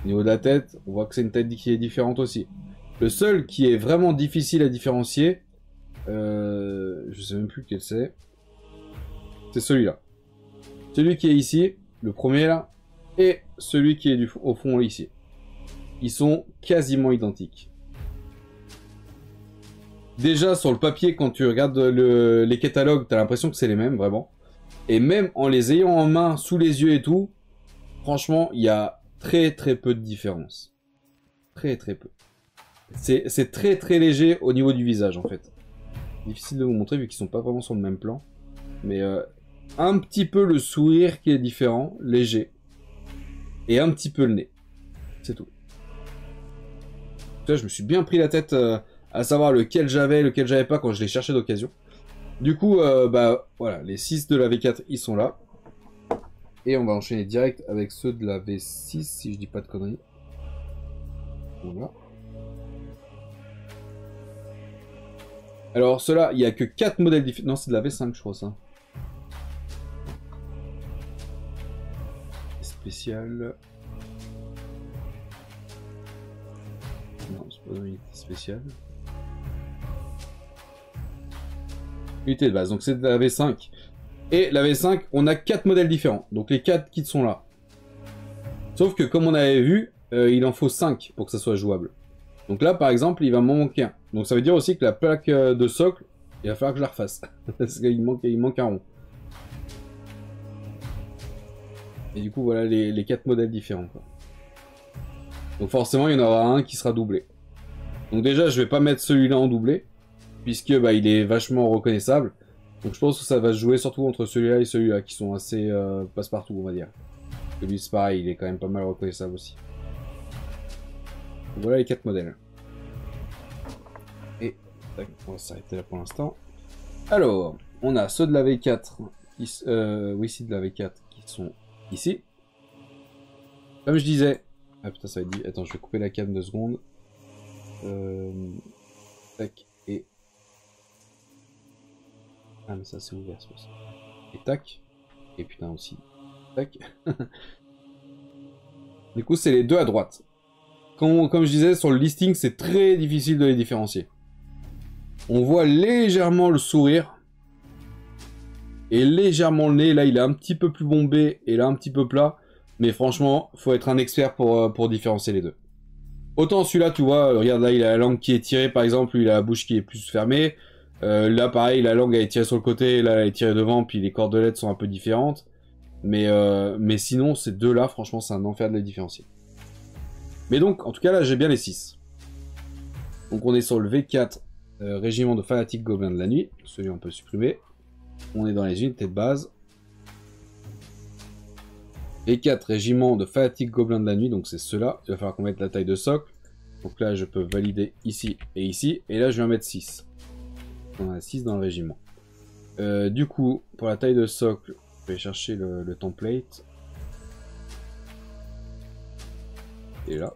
Au niveau de la tête, on voit que c'est une tête qui est différente aussi. Le seul qui est vraiment difficile à différencier, je sais même plus lequel c'est celui-là. Celui qui est ici, le premier là, et celui qui est au fond ici. Ils sont quasiment identiques. Déjà sur le papier, quand tu regardes les catalogues, t'as l'impression que c'est les mêmes, vraiment. Et même en les ayant en main, sous les yeux et tout, franchement, il y a très très peu de différence. Très très peu. C'est très très léger au niveau du visage en fait. Difficile de vous montrer vu qu'ils sont pas vraiment sur le même plan. Mais un petit peu le sourire qui est différent, léger. Et un petit peu le nez. C'est tout. Là, je me suis bien pris la tête à savoir lequel j'avais pas quand je l'ai cherché d'occasion. Du coup, bah voilà, les 6 de la V4, ils sont là. Et on va enchaîner direct avec ceux de la V6, si je dis pas de conneries. Voilà. Alors, ceux-là, il n'y a que 4 modèles différents. Non, c'est de la V5, je crois, ça. Spécial. Non, c'est pas une unité spéciale. Unité de base, donc c'est de la V5. Et la V5, on a 4 modèles différents. Donc les 4 kits sont là. Sauf que comme on avait vu, il en faut 5 pour que ça soit jouable. Donc là, par exemple, il va m'en manquer un. Donc ça veut dire aussi que la plaque de socle, il va falloir que je la refasse. Parce qu'il manque un rond. Et du coup, voilà les 4 modèles différents, quoi. Donc forcément, il y en aura un qui sera doublé. Donc déjà, je vais pas mettre celui-là en doublé, puisque bah, il est vachement reconnaissable. Donc je pense que ça va se jouer surtout entre celui-là et celui-là, qui sont assez passe-partout, on va dire. Celui c'est pareil, il est quand même pas mal reconnaissable aussi. Donc, voilà les 4 modèles. Et tac, on va s'arrêter là pour l'instant. Alors, on a ceux de la V4, oui, si de la V4, qui sont ici. Comme je disais... Ah putain, ça va être dit. Attends, je vais couper la cam 2 secondes. Tac, et... Ah, mais ça, c'est ouvert, c'est pour ça. Et tac. Et putain, aussi. Tac. Du coup, c'est les deux à droite. Comme je disais, sur le listing, c'est très difficile de les différencier. On voit légèrement le sourire. Et légèrement le nez. Là, il est un petit peu plus bombé. Et là, un petit peu plat. Mais franchement, faut être un expert pour différencier les deux. Autant celui-là, tu vois, regarde là, il a la langue qui est tirée, par exemple, lui, il a la bouche qui est plus fermée. Là, pareil, la langue elle est tirée sur le côté, là, elle est tirée devant, puis les cordelettes sont un peu différentes. Mais sinon, ces deux-là, franchement, c'est un enfer de les différencier. Mais donc, en tout cas, là, j'ai bien les 6. Donc, on est sur le V4, régiment de fanatiques gobelins de la nuit. Celui-là, on peut supprimer. On est dans les unités de base. V4, régiment de fanatiques gobelins de la nuit. Donc, c'est ceux-là. Il va falloir qu'on mette la taille de socle. Donc là, je peux valider ici et ici. Et là, je vais en mettre 6. On a 6 dans le régiment. Du coup, pour la taille de socle, je vais chercher le template. Et là.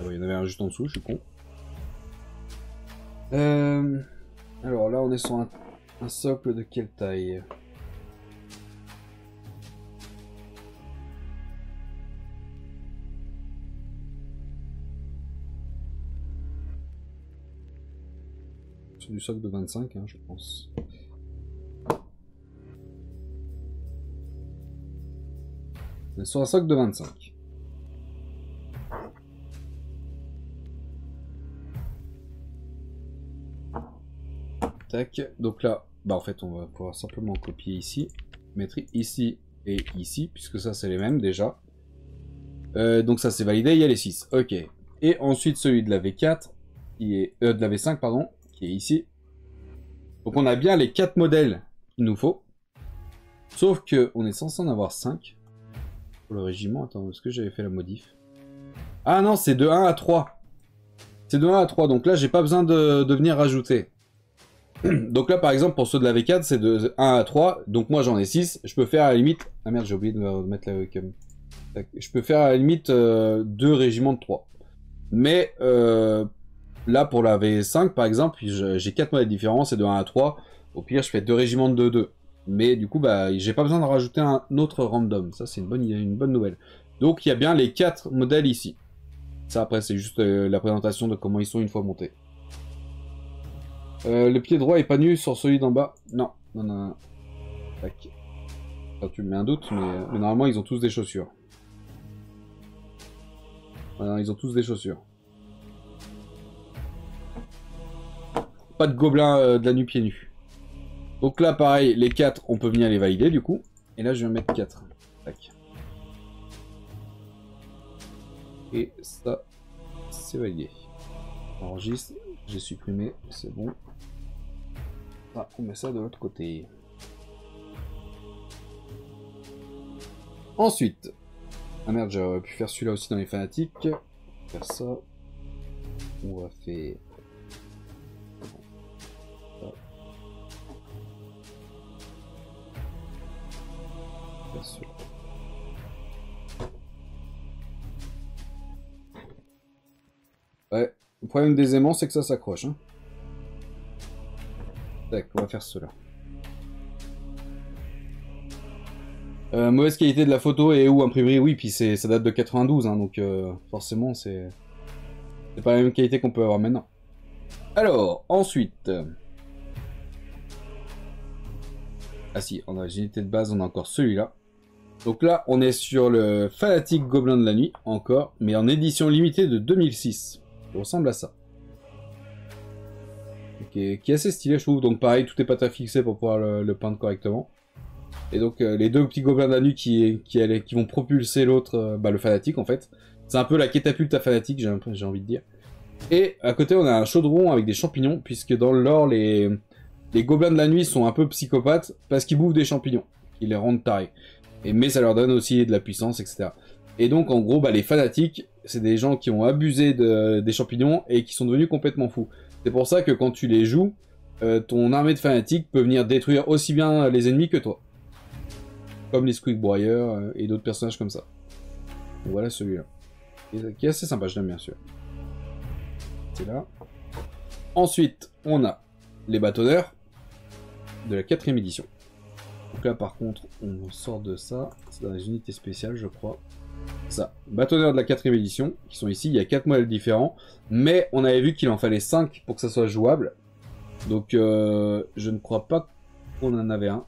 Ah ouais, il y en avait un juste en dessous, je suis con. Alors là, on est sur un socle de quelle taille ? Sur du socle de 25, hein, je pense. On est sur un socle de 25. Tac, donc là, bah en fait on va pouvoir simplement copier ici, mettre ici et ici, puisque ça c'est les mêmes déjà. Donc ça c'est validé, il y a les 6, ok. Et ensuite celui de la V4, qui est, de la V5 pardon, qui est ici. Donc on a bien les 4 modèles qu'il nous faut. Sauf que on est censé en avoir 5. Pour le régiment, attends, est-ce que j'avais fait la modif? Ah non, c'est de 1 à 3. C'est de 1 à 3, donc là j'ai pas besoin de venir rajouter. Donc là, par exemple, pour ceux de la V4, c'est de 1 à 3. Donc moi, j'en ai 6. Je peux faire à la limite... Ah merde, j'ai oublié de mettre la webcam. Je peux faire à la limite 2 régiments de 3. Mais là, pour la V5, par exemple, j'ai 4 modèles différents. C'est de 1 à 3. Au pire, je fais 2 régiments de 2. Mais du coup, bah, j'ai pas besoin de rajouter un autre random. Ça, c'est une bonne nouvelle. Donc, il y a bien les 4 modèles ici. Ça, après, c'est juste la présentation de comment ils sont une fois montés. Le pied droit est pas nu sur celui d'en bas. Non, non, non, non. Tac. Enfin, tu me mets un doute, mais normalement ils ont tous des chaussures. Voilà, ils ont tous des chaussures. Pas de gobelin de la nuit pieds nus. Donc là, pareil, les 4, on peut venir les valider du coup. Et là, je vais en mettre 4. Tac. Et ça, c'est validé. Enregistre, j'ai supprimé, c'est bon. Ah, on met ça de l'autre côté. Ensuite, ah merde, j'aurais pu faire celui-là aussi dans les fanatiques. Faire ça. On va faire... Ouais, le problème des aimants, c'est que ça s'accroche. Hein. Tac, on va faire cela. Mauvaise qualité de la photo et ou imprimerie, oui, puis ça date de 92, hein, donc forcément, c'est pas la même qualité qu'on peut avoir maintenant. Alors, ensuite... Ah si, on a les unités de base, on a encore celui-là. Donc là, on est sur le Fanatic Gobelin de la Nuit, encore, mais en édition limitée de 2006. Ça ressemble à ça. Okay, qui est assez stylé, je trouve. Donc pareil, tout est pas à fixer pour pouvoir le peindre correctement. Et donc les deux petits gobelins de la nuit qui vont propulser l'autre, le Fanatic en fait. C'est un peu la catapulte à Fanatic, j'ai envie de dire. Et à côté, on a un chaudron avec des champignons, puisque dans le lore, les gobelins de la nuit sont un peu psychopathes, parce qu'ils bouffent des champignons, qui les rendent tarés. Mais ça leur donne aussi de la puissance, etc. Et donc, en gros, les fanatiques, c'est des gens qui ont abusé des champignons et qui sont devenus complètement fous. C'est pour ça que quand tu les joues, ton armée de fanatiques peut venir détruire aussi bien les ennemis que toi. Comme les Squeak Warriors et d'autres personnages comme ça. Donc voilà celui-là. Qui est assez sympa, je l'aime bien sûr. C'est là. Ensuite, on a les bâtonneurs de la 4ème édition. Donc là, par contre, on sort de ça. C'est dans les unités spéciales, je crois. Ça. Bâtonneurs de la 4ème édition, qui sont ici. Il y a 4 modèles différents. Mais on avait vu qu'il en fallait 5 pour que ça soit jouable. Donc, je ne crois pas qu'on en avait un.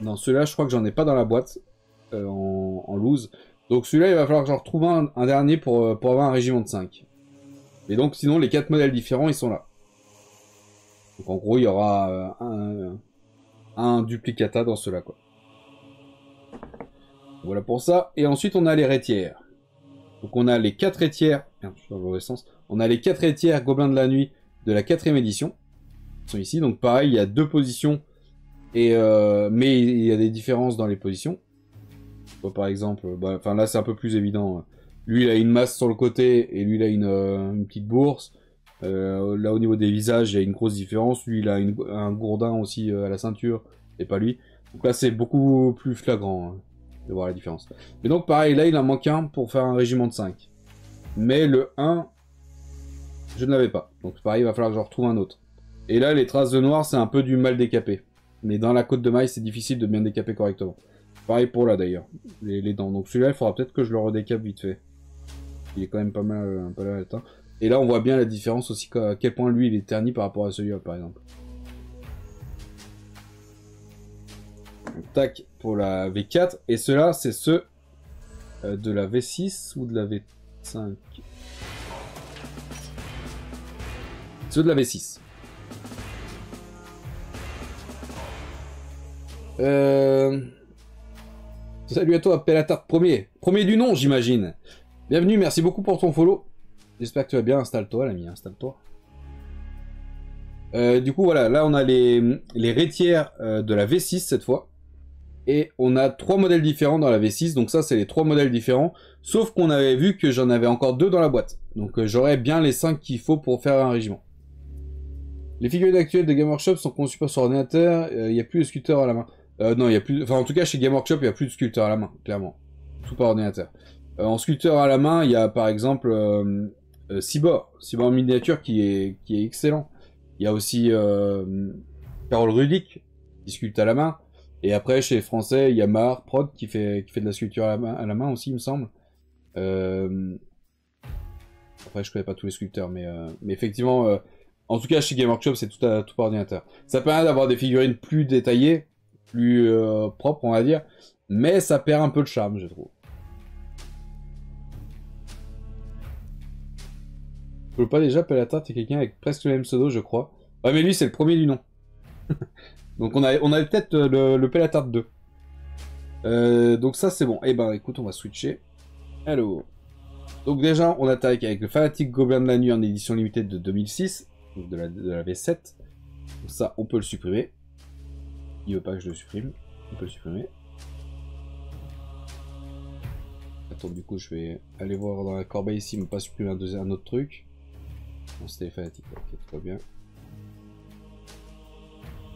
Non, celui-là, je crois que j'en ai pas dans la boîte. En loose. Donc celui-là, il va falloir que j'en retrouve un dernier pour avoir un régiment de 5. Et donc, sinon, les 4 modèles différents, ils sont là. Donc en gros, il y aura un duplicata dans cela, quoi. Voilà pour ça. Et ensuite, on a les rétières. Donc on a les 4 rétières. Merde, je suis dans le mauvais sens. On a les 4 rétières Gobelins de la Nuit de la 4ème édition. Ils sont ici. Donc pareil, il y a 2 positions. Mais il y a des différences dans les positions. Par exemple, là c'est un peu plus évident. Lui, il a une masse sur le côté et lui, il a une petite bourse. Là, au niveau des visages, il y a une grosse différence. Lui, il a un gourdin aussi à la ceinture, et pas lui. Donc là, c'est beaucoup plus flagrant de voir la différence. Mais donc, pareil, là, il en manque un pour faire un régiment de 5. Mais le 1, je ne l'avais pas. Donc, pareil, il va falloir que j'en retrouve un autre. Et là, les traces de noir, c'est un peu du mal décapé. Mais dans la côte de maille, c'est difficile de bien décaper correctement. Pareil pour là, d'ailleurs, les dents. Donc celui-là, il faudra peut-être que je le redécape vite fait. Il est quand même pas mal atteint. Et là, on voit bien la différence aussi, à quel point lui, il est terni par rapport à celui-là, par exemple. Donc, tac, pour la V4. Et ceux-là, c'est ceux de la V6 ou de la V5? Ceux de la V6. Salut à toi, Pellatard premier. Premier du nom, j'imagine. Bienvenue, merci beaucoup pour ton follow. J'espère que tu vas bien. Installe-toi, l'ami, installe-toi. Du coup, voilà, là on a les rétières de la V6 cette fois. Et on a 3 modèles différents dans la V6. Donc ça, c'est les 3 modèles différents. Sauf qu'on avait vu que j'en avais encore 2 dans la boîte. Donc j'aurais bien les 5 qu'il faut pour faire un régiment. Les figurines actuelles de Game Workshop sont conçues par sur ordinateur. Il n'y a plus de sculpteur à la main. Non, il y a plus. Enfin, en tout cas, chez Game Workshop, il n'y a plus de sculpteur à la main, clairement. Tout par ordinateur. En sculpteur à la main, il y a par exemple Cyborg miniature qui est excellent. Il y a aussi Carole Rudick qui sculpte à la main. Et après, chez les Français, il y a Mar Prod qui fait de la sculpture à la main aussi, il me semble. Après, je connais pas tous les sculpteurs, mais effectivement, en tout cas, chez Game Workshop, c'est tout par ordinateur. Ça permet d'avoir des figurines plus détaillées, plus propres, on va dire, mais ça perd un peu le charme, je trouve. Je veux pas déjà Pellatard, t'es quelqu'un avec presque le même pseudo, je crois. Ouais, mais lui, c'est le premier du nom. Donc on a peut-être le Pellatard 2. Donc ça, c'est bon. Eh ben, écoute, on va switcher. Hello. Donc déjà, on attaque avec le Fanatic Gobelin de la Nuit en édition limitée de 2006, donc de la V7. Donc ça, on peut le supprimer. Il veut pas que je le supprime. On peut le supprimer. Attends, du coup, je vais aller voir dans la corbeille ici, mais pas supprimer un autre truc. Non, c'était les fanatiques. Ok, tout va bien.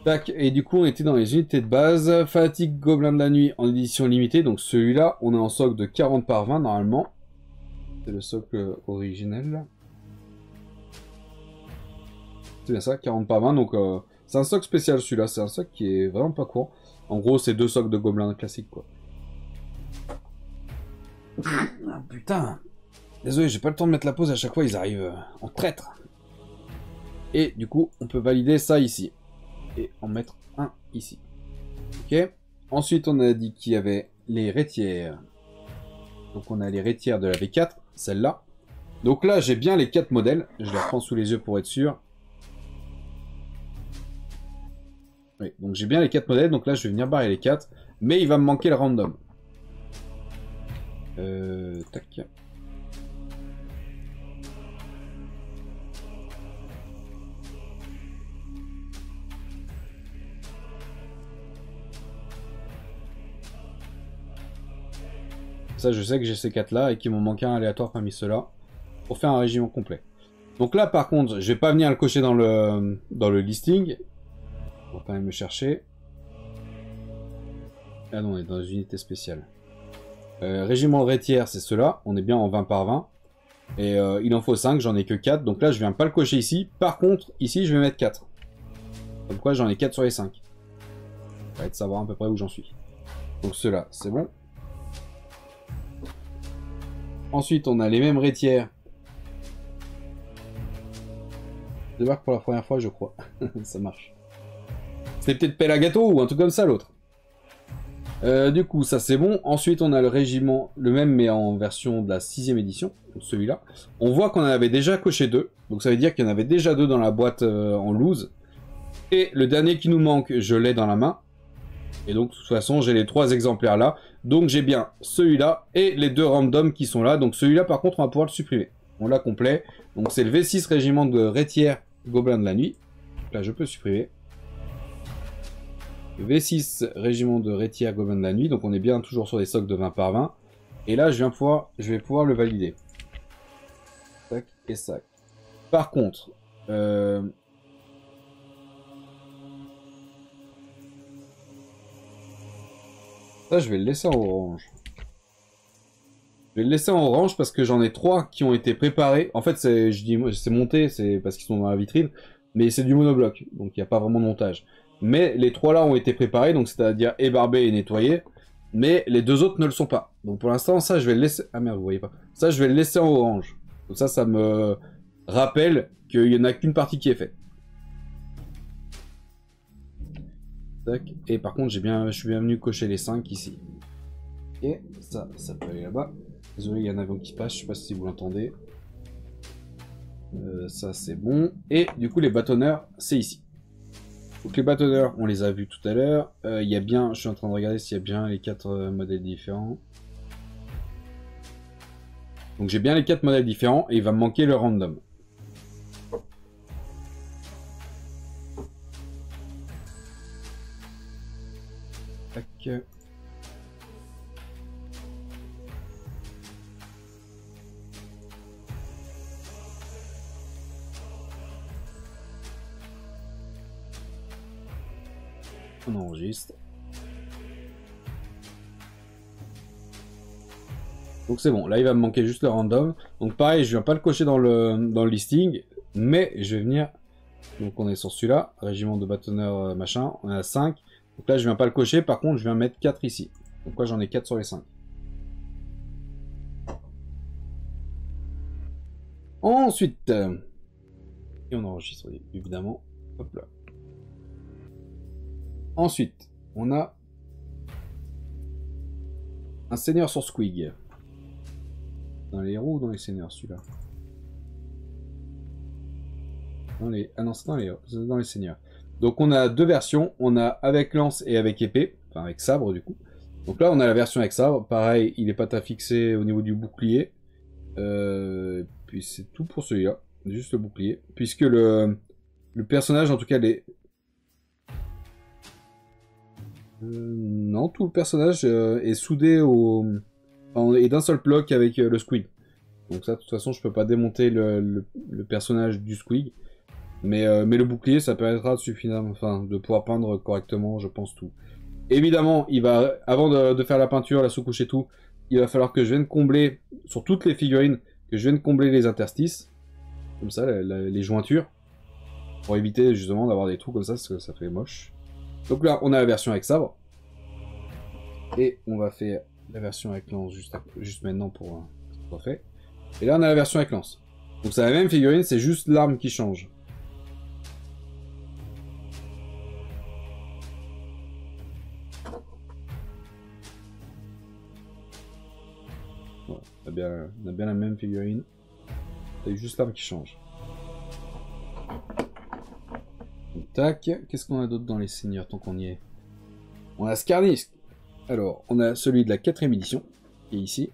Tac, et du coup, on était dans les unités de base. Fanatic Gobelin de la Nuit en édition limitée. Donc celui-là, on est en socle de 40 par 20 normalement. C'est le socle originel. C'est bien ça, 40 par 20. Donc c'est un socle spécial celui-là. C'est un socle qui est vraiment pas court. En gros, c'est 2 socles de gobelins classiques, quoi. Ah putain. Désolé, j'ai pas le temps de mettre la pause, à chaque fois ils arrivent en traître. Et du coup, on peut valider ça ici. Et en mettre un ici. Ok. Ensuite, on a dit qu'il y avait les rétières. Donc on a les rétières de la V4, celle-là. Donc là, j'ai bien les 4 modèles. Je les reprends sous les yeux pour être sûr. Oui, donc j'ai bien les 4 modèles. Donc là, je vais venir barrer les 4. Mais il va me manquer le random. Tac. Ça, je sais que j'ai ces 4 là et qu'il m'en manque un aléatoire parmi ceux-là pour faire un régiment complet. Donc là, par contre, je vais pas venir le cocher dans le listing. On va quand même le chercher. Ah non, on est dans une unité spéciale. Régiment de rétière, c'est ceux-là. On est bien en 20 par 20. Et il en faut 5, j'en ai que 4. Donc là, je viens pas le cocher ici. Par contre, ici, je vais mettre 4. Comme quoi, j'en ai 4 sur les 5. Ça va être savoir à peu près où j'en suis. Donc ceux-là, c'est bon. Ensuite, on a les mêmes rétières. Je débarque pour la première fois, je crois. Ça marche. C'était peut-être pelle à gâteau ou un truc comme ça, l'autre. Du coup, ça c'est bon. Ensuite, on a le régiment, le même, mais en version de la 6ème édition. Donc celui-là. On voit qu'on en avait déjà coché 2. Donc ça veut dire qu'il y en avait déjà 2 dans la boîte en loose. Et le dernier qui nous manque, je l'ai dans la main. Et donc, de toute façon, j'ai les 3 exemplaires là. Donc, j'ai bien celui-là et les 2 randoms qui sont là. Donc, celui-là, par contre, on va pouvoir le supprimer. On l'a complet. Donc, c'est le V6 régiment de rétière Gobelin de la Nuit. Donc, là, je peux supprimer. Le V6 régiment de rétière Gobelin de la Nuit. Donc, on est bien toujours sur des socles de 20 par 20. Et là, je vais pouvoir le valider. Tac et sac. Par contre, ça, je vais le laisser en orange. Je vais le laisser en orange parce que j'en ai 3 qui ont été préparés. En fait, c'est monté, c'est parce qu'ils sont dans la vitrine. Mais c'est du monobloc, donc il n'y a pas vraiment de montage. Mais les 3 là ont été préparés, donc c'est-à-dire ébarbés et nettoyés. Mais les 2 autres ne le sont pas. Donc pour l'instant, ça, je vais le laisser... Ah merde, vous voyez pas. Ça, je vais le laisser en orange. Donc ça me rappelle qu'il n'y en a qu'une partie qui est faite. Tac. Et par contre, je suis bien venu cocher les 5 ici. Et ça peut aller là-bas. Désolé, il y a un avion qui passe, je sais pas si vous l'entendez. Ça c'est bon. Et du coup, les bâtonneurs, c'est ici. Donc les bâtonneurs, on les a vus tout à l'heure. Il y a bien, je suis en train de regarder s'il y a bien les 4 modèles différents. Donc j'ai bien les 4 modèles différents et il va me manquer le random. Tac. On enregistre. Donc c'est bon, là il va me manquer juste le random. Donc pareil, je viens pas le cocher dans le listing, mais je vais venir. Donc on est sur celui-là, régiment de bâtonneurs machin, on a 5. Donc là je viens pas le cocher, par contre je viens mettre 4 ici. Donc là j'en ai 4 sur les 5. Ensuite, et on enregistre évidemment. Hop là. Ensuite, on a un seigneur sur Squig. Dans les héros ou dans les seigneurs celui-là? Ah non, c'est dans les seigneurs. Donc on a 2 versions, on a avec lance et avec épée, enfin avec sabre du coup. Donc là on a la version avec sabre, pareil, il est pas à fixer au niveau du bouclier. Puis c'est tout pour celui-là. Juste le bouclier. Puisque le personnage, en tout cas, non, tout le personnage est soudé est d'un seul bloc avec le squig. Donc ça, de toute façon, je peux pas démonter le personnage du squig. Mais le bouclier, ça permettra suffisamment, enfin, de pouvoir peindre correctement, je pense, tout. Évidemment, avant de faire la peinture, la sous-couche et tout, il va falloir que je vienne combler, sur toutes les figurines, que je vienne combler les interstices. Comme ça, les jointures. Pour éviter justement d'avoir des trous comme ça, parce que ça fait moche. Donc là, on a la version avec sabre. Et on va faire la version avec lance juste maintenant pour que ce soit fait. Et là, on a la version avec lance. Donc c'est la même figurine, c'est juste l'arme qui change. Voilà, on a bien la même figurine. C'est juste l'arme qui change. Donc, tac. Qu'est-ce qu'on a d'autre dans les seigneurs tant qu'on y est? On a Skarnisk. Alors, on a celui de la 4ème édition, qui est ici.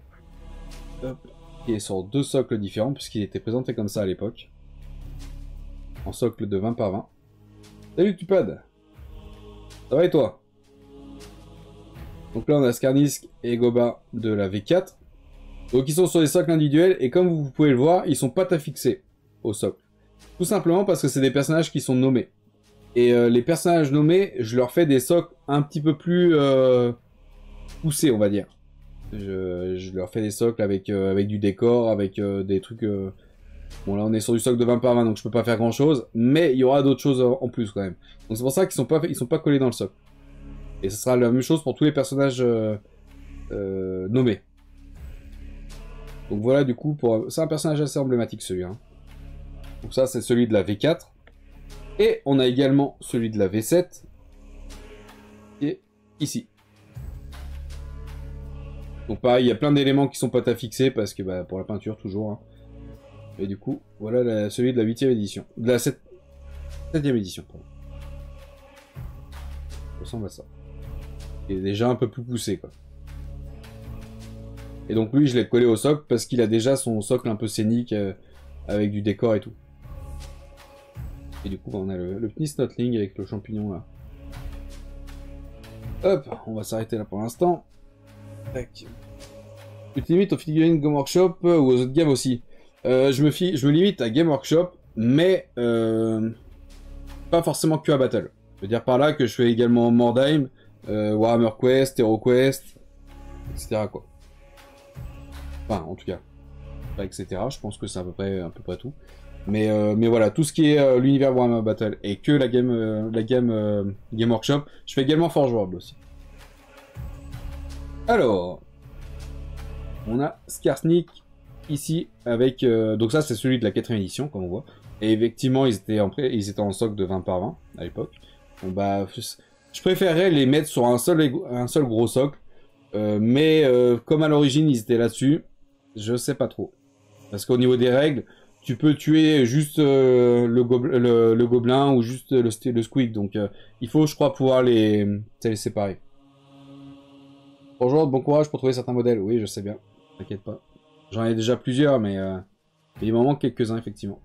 Hop. Qui est sur 2 socles différents, puisqu'il était présenté comme ça à l'époque. En socle de 20 par 20. Salut Tupad. Ça va et toi? Donc là, on a Skarnisk et Goba de la V4. Donc ils sont sur des socles individuels, et comme vous pouvez le voir, ils sont pas affixés au socle. Tout simplement parce que c'est des personnages qui sont nommés. Et les personnages nommés, je leur fais des socles un petit peu plus poussés, on va dire. Je leur fais des socles avec du décor, avec des trucs... Bon là on est sur du socle de 20 par 20, donc je peux pas faire grand chose, mais il y aura d'autres choses en plus quand même. Donc c'est pour ça qu'ils sont pas collés dans le socle. Et ce sera la même chose pour tous les personnages nommés. Donc voilà du coup, c'est un personnage assez emblématique celui-là. Hein. Donc ça c'est celui de la V4. Et on a également celui de la V7. Qui est ici. Donc pareil, il y a plein d'éléments qui sont pas affixés parce que bah, pour la peinture toujours. Hein. Et du coup, voilà celui de la 8ème édition. De la 7ème édition, pardon. Ça ressemble à ça. Il est déjà un peu plus poussé quoi. Et donc lui, je l'ai collé au socle parce qu'il a déjà son socle un peu scénique avec du décor et tout. Et du coup, on a le petit Snotling avec le champignon là. Hop, on va s'arrêter là pour l'instant. Tac. Tu te limites aux figurines Game Workshop ou aux autres games aussi. Je me limite à Game Workshop, mais pas forcément que à Battle. Je veux dire par là que je fais également Mordheim, Warhammer Quest, HeroQuest, etc. quoi. Enfin, en tout cas. Pas etc. Je pense que c'est à peu près tout. Mais voilà, tout ce qui est l'univers Warhammer Battle et que la game Workshop, je fais également Forge World aussi. Alors, on a Skarsnik ici avec... donc ça c'est celui de la 4ème édition comme on voit. Et effectivement ils étaient en socle de 20 par 20 à l'époque. Bon bah je préférerais les mettre sur un seul gros socle. Mais comme à l'origine ils étaient là-dessus, je sais pas trop. Parce qu'au niveau des règles, tu peux tuer juste le gobelin ou juste le squig. Donc il faut je crois pouvoir les séparer. Bonjour, bon courage pour trouver certains modèles. Oui, je sais bien. T'inquiète pas. J'en ai déjà plusieurs, mais il m'en manque quelques-uns, effectivement.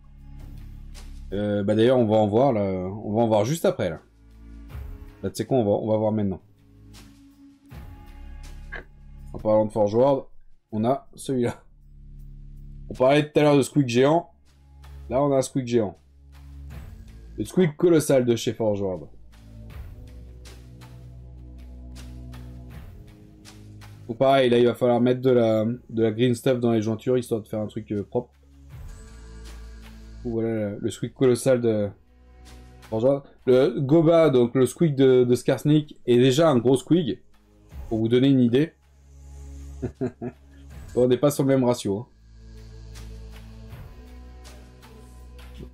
Bah d'ailleurs, on va en voir, là. On va en voir juste après, là. Là, tu sais quoi, on va voir maintenant. En parlant de Forge World, on a celui-là. On parlait tout à l'heure de squig géant. Là, on a un squig géant. Le squig colossal de chez Forge World. Ou pareil, là il va falloir mettre de la green stuff dans les jointures histoire de faire un truc propre. Voilà le squig colossal de... Le Goba, donc le squig de Skarsnik, est déjà un gros squig. Pour vous donner une idée. On n'est pas sur le même ratio.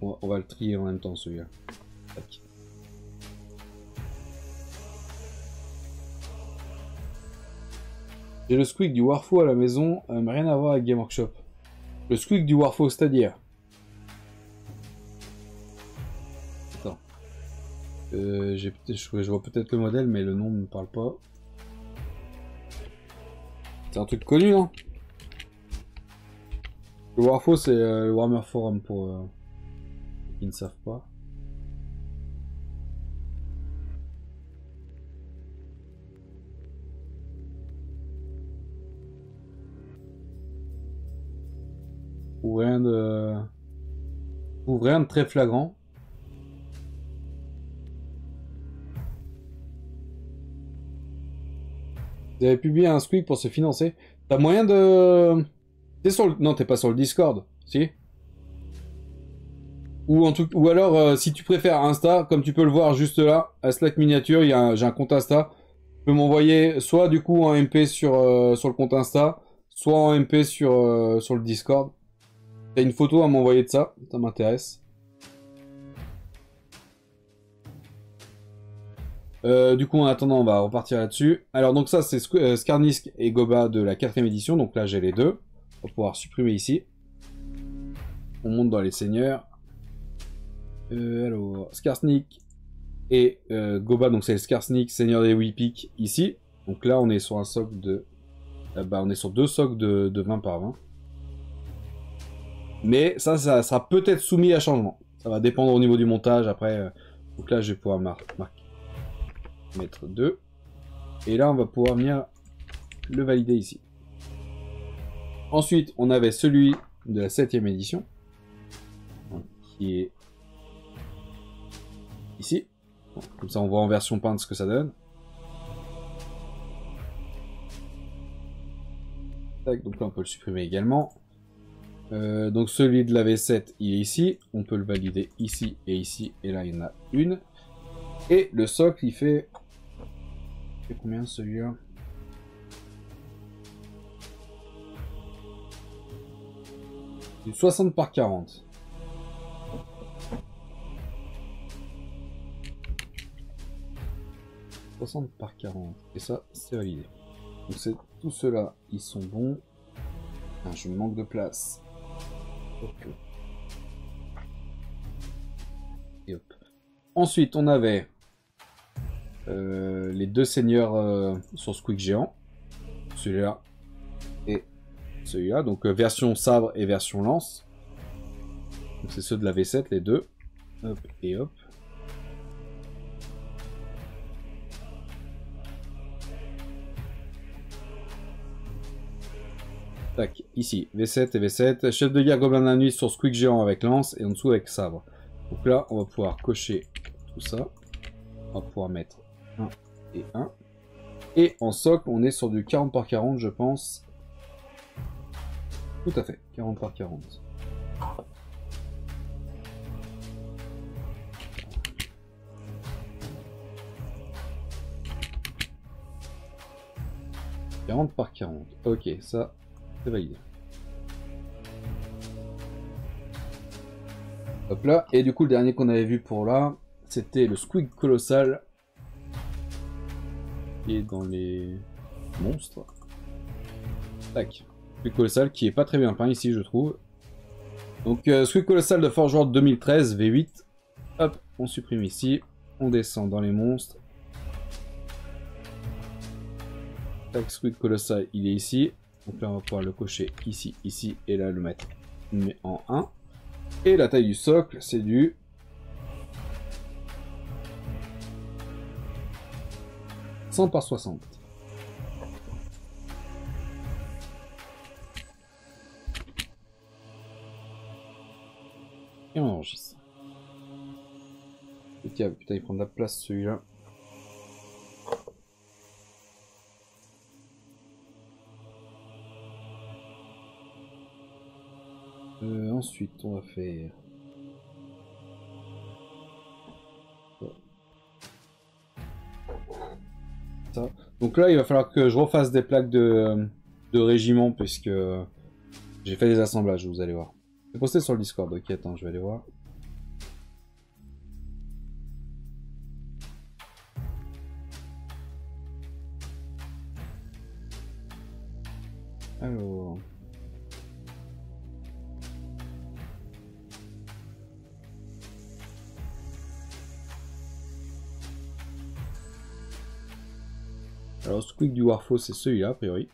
Hein. On va le trier en même temps celui-là. J'ai le squig du Warfo à la maison, mais rien à voir avec Game Workshop. Le squig du Warfo, c'est-à-dire... Attends. Je vois peut-être le modèle, mais le nom ne me parle pas. C'est un truc connu, non? Le Warfo, c'est le Warhammer Forum pour ceux qui ne savent pas. Ou rien de... Ou rien de très flagrant. Vous avez publié un squeak pour se financer. T'as moyen de... T'es sur le... Non, t'es pas sur le Discord, si? Ou, ou alors, si tu préfères Insta, comme tu peux le voir juste là, à Slack miniature, j'ai un compte Insta. Tu peux m'envoyer soit du coup en MP sur le compte Insta, soit en MP sur le Discord. T'as une photo à m'envoyer de ça m'intéresse. Du coup, en attendant, on va repartir là-dessus. Alors, donc ça, c'est Skarnisk et Goba de la 4ème édition. Donc là, j'ai les deux. On va pouvoir supprimer ici. On monte dans les seigneurs. Alors, Skarsnik et Goba, donc c'est le Skarsnik, seigneur des Whipic, ici. Donc là, on est sur un socle de... on est sur deux socles de 20 par 20. Mais ça sera peut-être soumis à changement. Ça va dépendre au niveau du montage, après... donc là, je vais pouvoir mettre 2. Et là, on va pouvoir venir le valider ici. Ensuite, on avait celui de la 7ème édition. Qui est ici. Bon, comme ça, on voit en version peinte ce que ça donne. Tac, donc là, on peut le supprimer également. Donc celui de la V7, il est ici. On peut le valider ici et ici. Et là, il y en a une. Et le socle, il fait... Il fait combien celui-là? Du 60 par 40. Par 40. Et ça, c'est validé. Donc tout ceux-là, ils sont bons. Ah, je manque de place. Okay. Et hop. Ensuite, on avait les deux seigneurs sur Squeak géant. Celui-là et celui-là. Donc version sabre et version lance. Donc c'est ceux de la V7, les deux. Hop et hop. Tac, ici, V7 et V7. Chef de guerre gobelin de la nuit sur Squeak géant avec lance et en dessous avec sabre. Donc là, on va pouvoir cocher tout ça. On va pouvoir mettre 1 et 1. Et en socle, on est sur du 40 par 40, je pense. Tout à fait, 40 par 40. « 40 par 40. Ok, ça, c'est validé. Hop là. Et du coup, le dernier qu'on avait vu pour là, c'était le Squig Colossal. Qui est dans les monstres. Tac. Squig Colossal qui est pas très bien peint ici, je trouve. Donc, Squig Colossal de Forge World 2013, V8. Hop, on supprime ici. On descend dans les monstres. Tac, Squig Colossal, il est ici. Donc là, on va pouvoir le cocher ici, ici, et là, le mettre en 1. Et la taille du socle, c'est du... « 100 par 60. » Et on enregistre. Putain, il prend de la place, celui-là. Ensuite, on va faire... ça. Donc là, il va falloir que je refasse des plaques de régiment, puisque j'ai fait des assemblages, vous allez voir. C'est posté sur le Discord, ok, attends, je vais aller voir. Alors... Alors, le squeak du Warfo, c'est celui-là, a priori.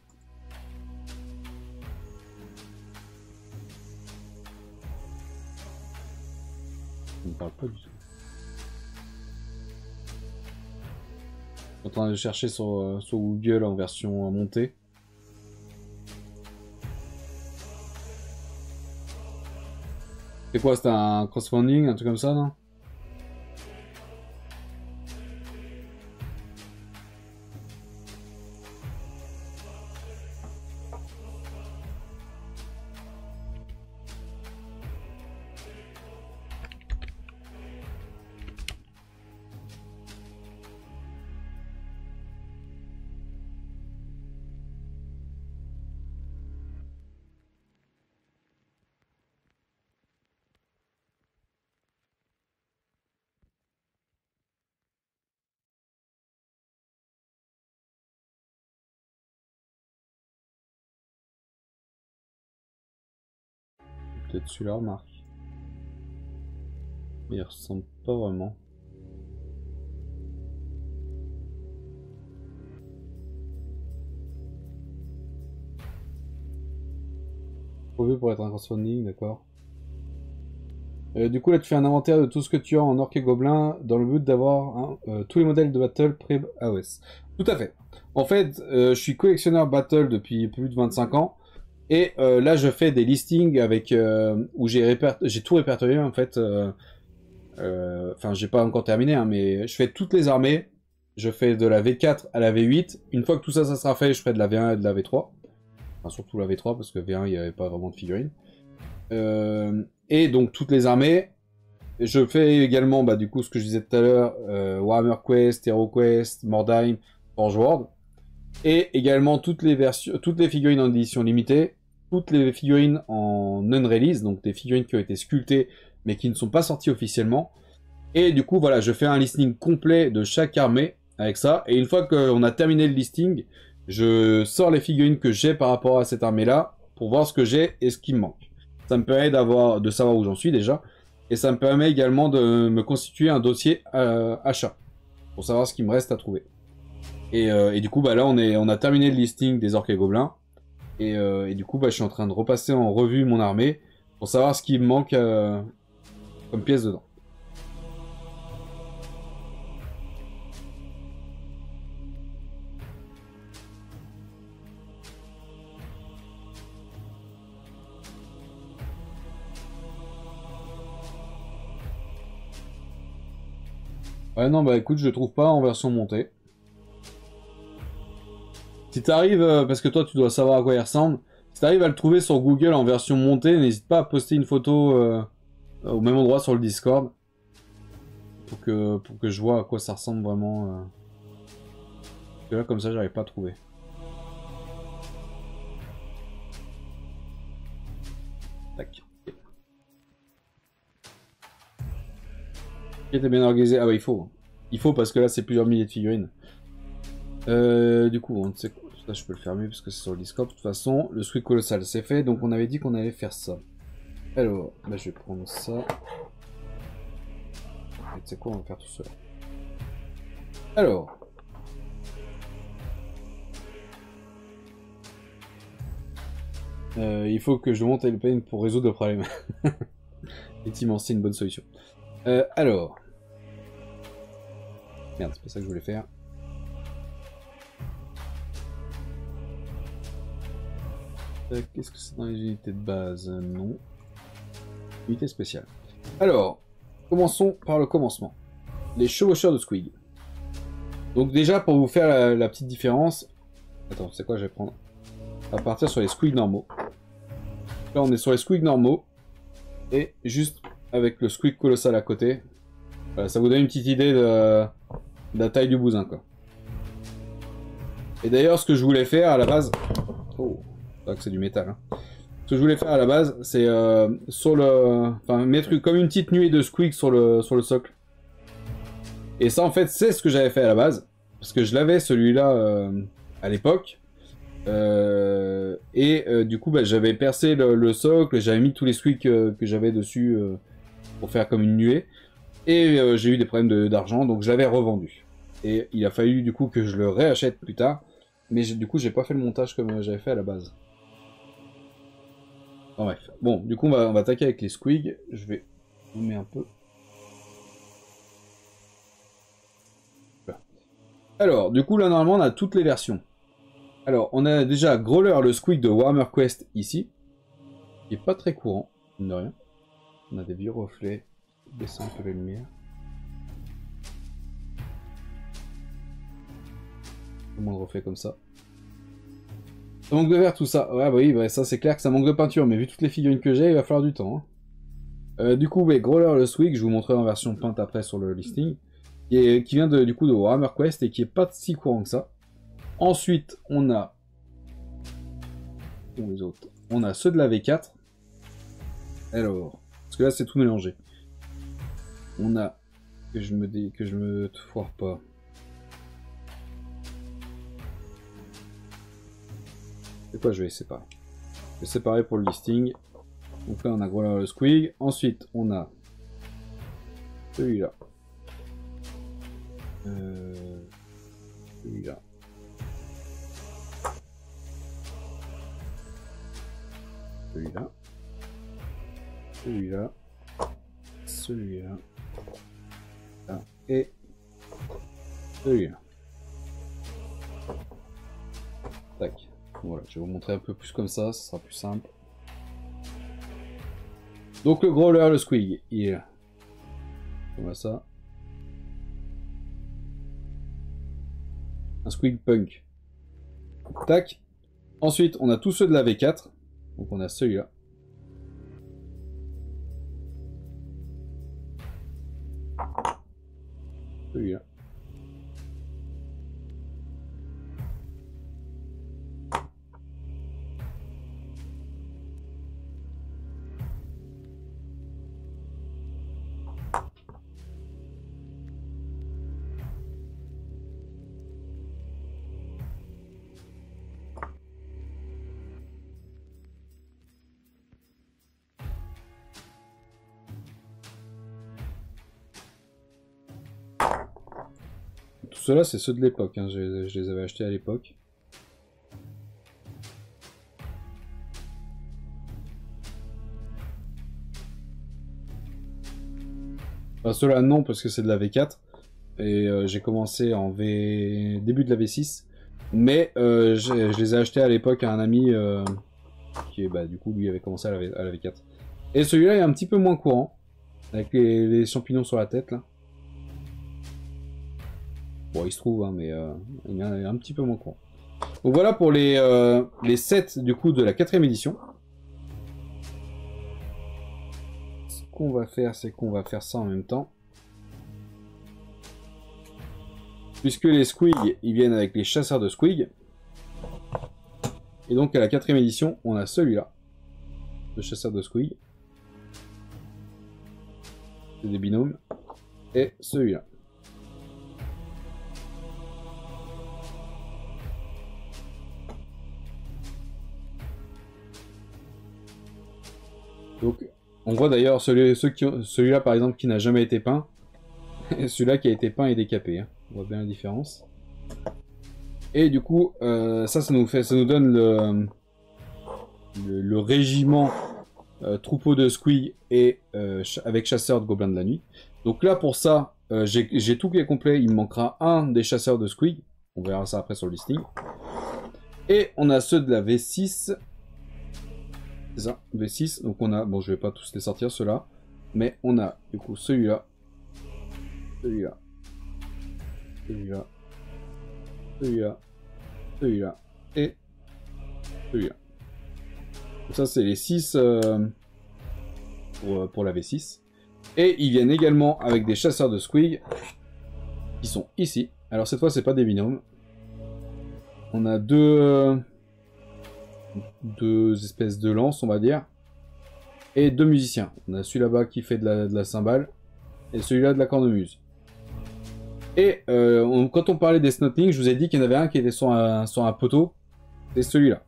Je suis en train de chercher sur Google en version montée. C'est quoi, c'était un crowdfunding, un truc comme ça, non? Peut-être celui-là, remarque. Mais il ressemble pas vraiment. Pourvu pour être un crowdfunding, d'accord. Du coup, là, tu fais un inventaire de tout ce que tu as en orc et gobelin dans le but d'avoir tous les modèles de battle pré-AOS. Tout à fait. En fait, je suis collectionneur battle depuis plus de 25 ans. Et là, je fais des listings avec où j'ai tout répertorié en fait. Enfin, j'ai pas encore terminé, hein, mais je fais toutes les armées. Je fais de la V4 à la V8. Une fois que tout ça, ça sera fait, je ferai de la V1 et de la V3. Enfin, surtout la V3 parce que V1, il n'y avait pas vraiment de figurines. Et donc toutes les armées. Je fais également, bah, du coup, ce que je disais tout à l'heure, Warhammer Quest, Hero Quest, Mordheim, Forge World. Et également toutes les versions, toutes les figurines en édition limitée, toutes les figurines en non-release, donc des figurines qui ont été sculptées mais qui ne sont pas sorties officiellement. Et du coup, voilà, je fais un listing complet de chaque armée avec ça. Et une fois qu'on a terminé le listing, je sors les figurines que j'ai par rapport à cette armée-là pour voir ce que j'ai et ce qui me manque. Ça me permet de savoir où j'en suis déjà. Et ça me permet également de me constituer un dossier achat pour savoir ce qu'il me reste à trouver. Et du coup, bah là, on a terminé le listing des orques et gobelins. Et du coup, bah, je suis en train de repasser en revue mon armée pour savoir ce qui me manque comme pièce dedans. Ouais, non, bah écoute, je le trouve pas en version montée. Si t'arrives, parce que toi tu dois savoir à quoi il ressemble, si t'arrives à le trouver sur Google en version montée, n'hésite pas à poster une photo au même endroit sur le Discord pour que je vois à quoi ça ressemble vraiment. Parce que là, comme ça, j'arrive pas à trouver. Tac. Ok, t'es bien organisé. Ah bah il faut. Il faut parce que là, c'est plusieurs milliers de figurines. Du coup, on sait quoi. Ça, je peux le faire mieux parce que c'est sur le Discord. De toute façon, le squid colossal, c'est fait. Donc, on avait dit qu'on allait faire ça. Alors, bah, je vais prendre ça. Et tu sais quoi, on va faire tout seul. Alors. Il faut que je monte le pain pour résoudre le problème. Effectivement, c'est une bonne solution. Alors. Merde, c'est pas ça que je voulais faire. Qu'est-ce que c'est dans les unités de base? Non. Unité spéciale. Alors, commençons par le commencement. Les chevaucheurs de Squig. Donc déjà, pour vous faire la petite différence... Attends, c'est quoi, je vais prendre... On va partir sur les Squig normaux. Là, on est sur les Squig normaux. Et juste avec le Squig colossal à côté. Voilà, ça vous donne une petite idée de la taille du bousin, quoi. Et d'ailleurs, ce que je voulais faire à la base... Oh, c'est du métal, hein. Ce que je voulais faire à la base, c'est sur le... Enfin, mettre comme une petite nuée de squig sur le socle. Et ça, en fait, c'est ce que j'avais fait à la base. Parce que je l'avais, celui-là, à l'époque. Du coup, bah, j'avais percé le socle, et j'avais mis tous les squigs que j'avais dessus pour faire comme une nuée. Et j'ai eu des problèmes d'argent, donc je l'avais revendu. Et il a fallu, du coup, que je le réachète plus tard. Mais du coup, j'ai pas fait le montage comme j'avais fait à la base. Enfin, bref. Bon, du coup, on va attaquer avec les squigs. Je vais zoomer un peu. Voilà. Alors, du coup, là, normalement, on a toutes les versions. Alors, on a déjà Growler, le squeak de Warhammer Quest, ici. Qui est pas très courant, mine de rien. On a des vieux reflets. Baisser un peu la lumière. Moins de reflets comme ça. Ça manque de vert, tout ça. Ouais, bah oui, bah, ça, c'est clair que ça manque de peinture. Mais vu toutes les figurines que j'ai, il va falloir du temps. Hein. Du coup, ouais, Growler, le squeak, je vous montrerai en version peinte après sur le listing. Qui vient du coup de Warhammer Quest et qui est pas si courant que ça. Ensuite, on a... les autres. On a ceux de la V4. Alors, parce que là, c'est tout mélangé. On a... Que je me foire pas. C'est quoi, je vais les séparer. Je vais séparer pour le listing. Donc là, on a Growler le Squig. Ensuite, on a... celui-là. Celui-là. Celui-là. Celui-là. Celui-là. Et celui-là. Tac. Voilà, je vais vous montrer un peu plus comme ça sera plus simple. Donc le Growler, le Squig, il est là. On voit ça. Un Squig Punk. Tac. Ensuite, on a tous ceux de la V4. Donc on a celui-là. Celui-là. Tout cela, c'est ceux de l'époque. Hein. Je les avais achetés à l'époque. Enfin, ceux-là, non, parce que c'est de la V4. Et j'ai commencé en début de la V6. Mais je les ai achetés à l'époque à un ami qui, bah, du coup, lui avait commencé à la V4. Et celui-là est un petit peu moins courant. Avec les champignons sur la tête, là. Bon, il se trouve, hein, mais il est un petit peu moins courant. Donc voilà pour les sets, du coup, de la 4ème édition. Ce qu'on va faire, c'est qu'on va faire ça en même temps. Puisque les Squig, ils viennent avec les chasseurs de Squig. Et donc à la 4ème édition, on a celui-là. Le chasseur de Squig. C'est des binômes. Et celui-là. Donc, on voit d'ailleurs celui-là par exemple qui n'a jamais été peint. Et celui-là qui a été peint et décapé. Hein. On voit bien la différence. Et du coup, ça nous donne le régiment troupeau de Squig et avec chasseurs de gobelins de la nuit. Donc là pour ça, j'ai tout qui est complet. Il me manquera un des chasseurs de Squig. On verra ça après sur le listing. Et on a ceux de la V6. C'est ça, V6. Donc on a, bon je vais pas tous les sortir ceux-là. Mais on a du coup celui-là. Celui-là. Celui-là. Celui-là. Celui-là. Et celui-là. Donc ça c'est les 6 pour la V6. Et ils viennent également avec des chasseurs de Squig qui sont ici. Alors cette fois c'est pas des binômes. On a deux espèces de lances on va dire. Et deux musiciens. On a celui là-bas qui fait de la cymbale. Et celui-là de la cornemuse. Et quand on parlait des Snotlings, je vous ai dit qu'il y en avait un qui était sur un poteau. C'est celui-là.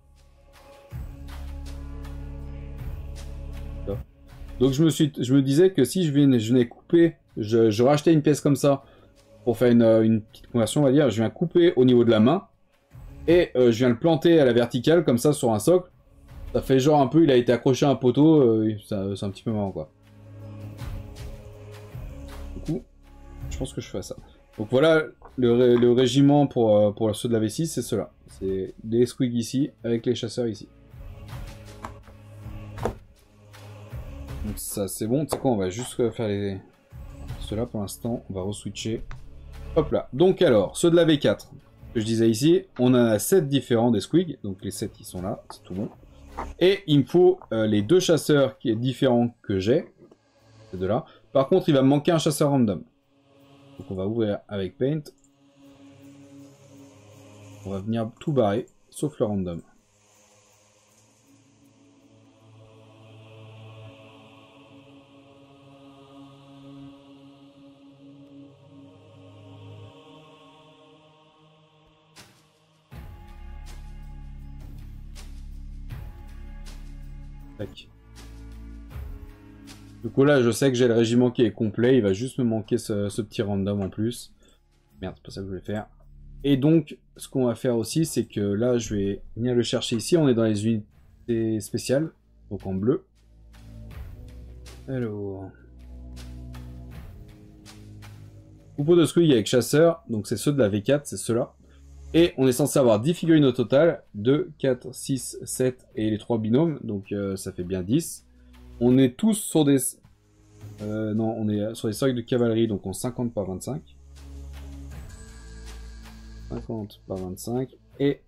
Donc je me disais que si je venais couper, je rachetais une pièce comme ça pour faire une petite conversion, on va dire. Je viens couper au niveau de la main et je viens le planter à la verticale comme ça sur un socle. Ça fait genre un peu, il a été accroché à un poteau, c'est un petit peu marrant quoi. Du coup, je pense que je fais ça. Donc voilà le régiment pour ceux de la V6, c'est ceux-là. C'est les squigs ici, avec les chasseurs ici. Donc ça, c'est bon. Tu sais quoi, on va juste faire ceux-là pour l'instant. On va re-switcher. Hop là. Donc alors, ceux de la V4, que je disais ici, on en a 7 différents des squigs. Donc les 7, ils sont là, c'est tout bon. Et il me faut les 2 chasseurs qui est différents que j'ai. Ces deux-là. Par contre, il va me manquer un chasseur random. Donc on va ouvrir avec Paint. On va venir tout barrer, sauf le random. Tac. Du coup là, je sais que j'ai le régiment qui est complet, il va juste me manquer ce petit random en plus. Merde, c'est pas ça que je voulais faire. Et donc, ce qu'on va faire aussi, c'est que là, je vais venir le chercher ici. On est dans les unités spéciales, donc en bleu. Alors... Troupeau de squig avec chasseur, donc c'est ceux de la V4, c'est ceux-là. Et on est censé avoir 10 figurines au total, 2, 4, 6, 7 et les 3 binômes, donc ça fait bien 10. On est tous sur des... non, on est sur des seuils de cavalerie, donc en 50 par 25. 50 par 25. Et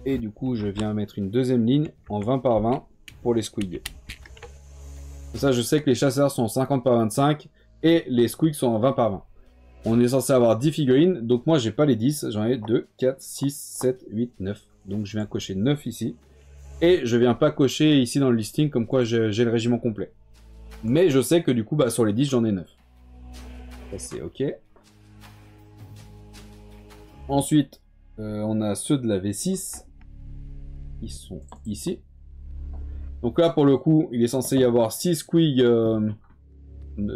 du coup, je viens mettre une deuxième ligne en 20 par 20 pour les squigs. Comme ça, je sais que les chasseurs sont en 50 par 25 et les squigs sont en 20 par 20. On est censé avoir 10 figurines, donc moi, j'ai pas les 10. J'en ai 2, 4, 6, 7, 8, 9. Donc je viens cocher 9 ici. Et je viens pas cocher ici dans le listing comme quoi j'ai le régiment complet. Mais je sais que du coup, bah, sur les 10, j'en ai 9. Ça, c'est OK. Ensuite, on a ceux de la V6. Ils sont ici. Donc là, pour le coup, il est censé y avoir 6 squigs.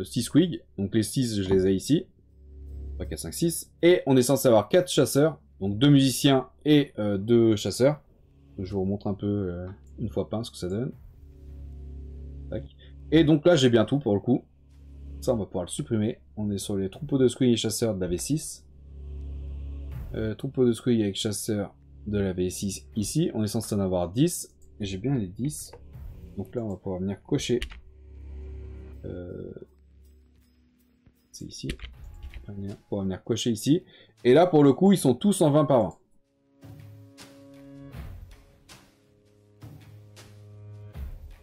6 squigs. Donc les 6, je les ai ici. 3, 4, 5, 6. Et on est censé avoir 4 chasseurs. Donc 2 musiciens et 2 chasseurs. Donc, je vous remontre un peu une fois peint ce que ça donne. Tac. Et donc là, j'ai bien tout pour le coup. Ça, on va pouvoir le supprimer. On est sur les troupeaux de squigs et chasseurs de la V6. Troupeau de squigs avec chasseurs de la V6 ici. On est censé en avoir 10. Et j'ai bien les 10. Donc là, on va pouvoir venir cocher. C'est ici. On va venir cocher ici. Et là, pour le coup, ils sont tous en 20 par 20.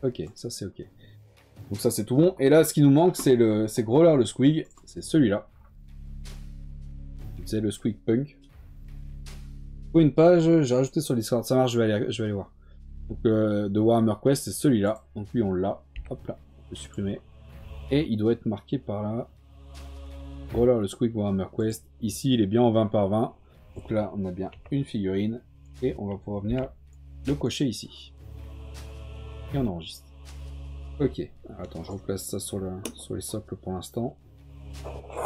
Ok, ça c'est ok. Donc ça c'est tout bon. Et là, ce qui nous manque, c'est Growler le squig. C'est celui-là. C'est le squig punk. Pour une page, j'ai rajouté sur Discord. Ça marche, je vais aller voir. Donc de Warhammer Quest, c'est celui-là. Donc lui, on l'a. Hop là, on peut supprimer. Et il doit être marqué par là. Growler le squig Warhammer Quest. Ici, il est bien en 20 par 20. Donc là, on a bien une figurine. Et on va pouvoir venir le cocher ici. Et on enregistre. Ok, alors, attends, je replace ça sur les socles pour l'instant.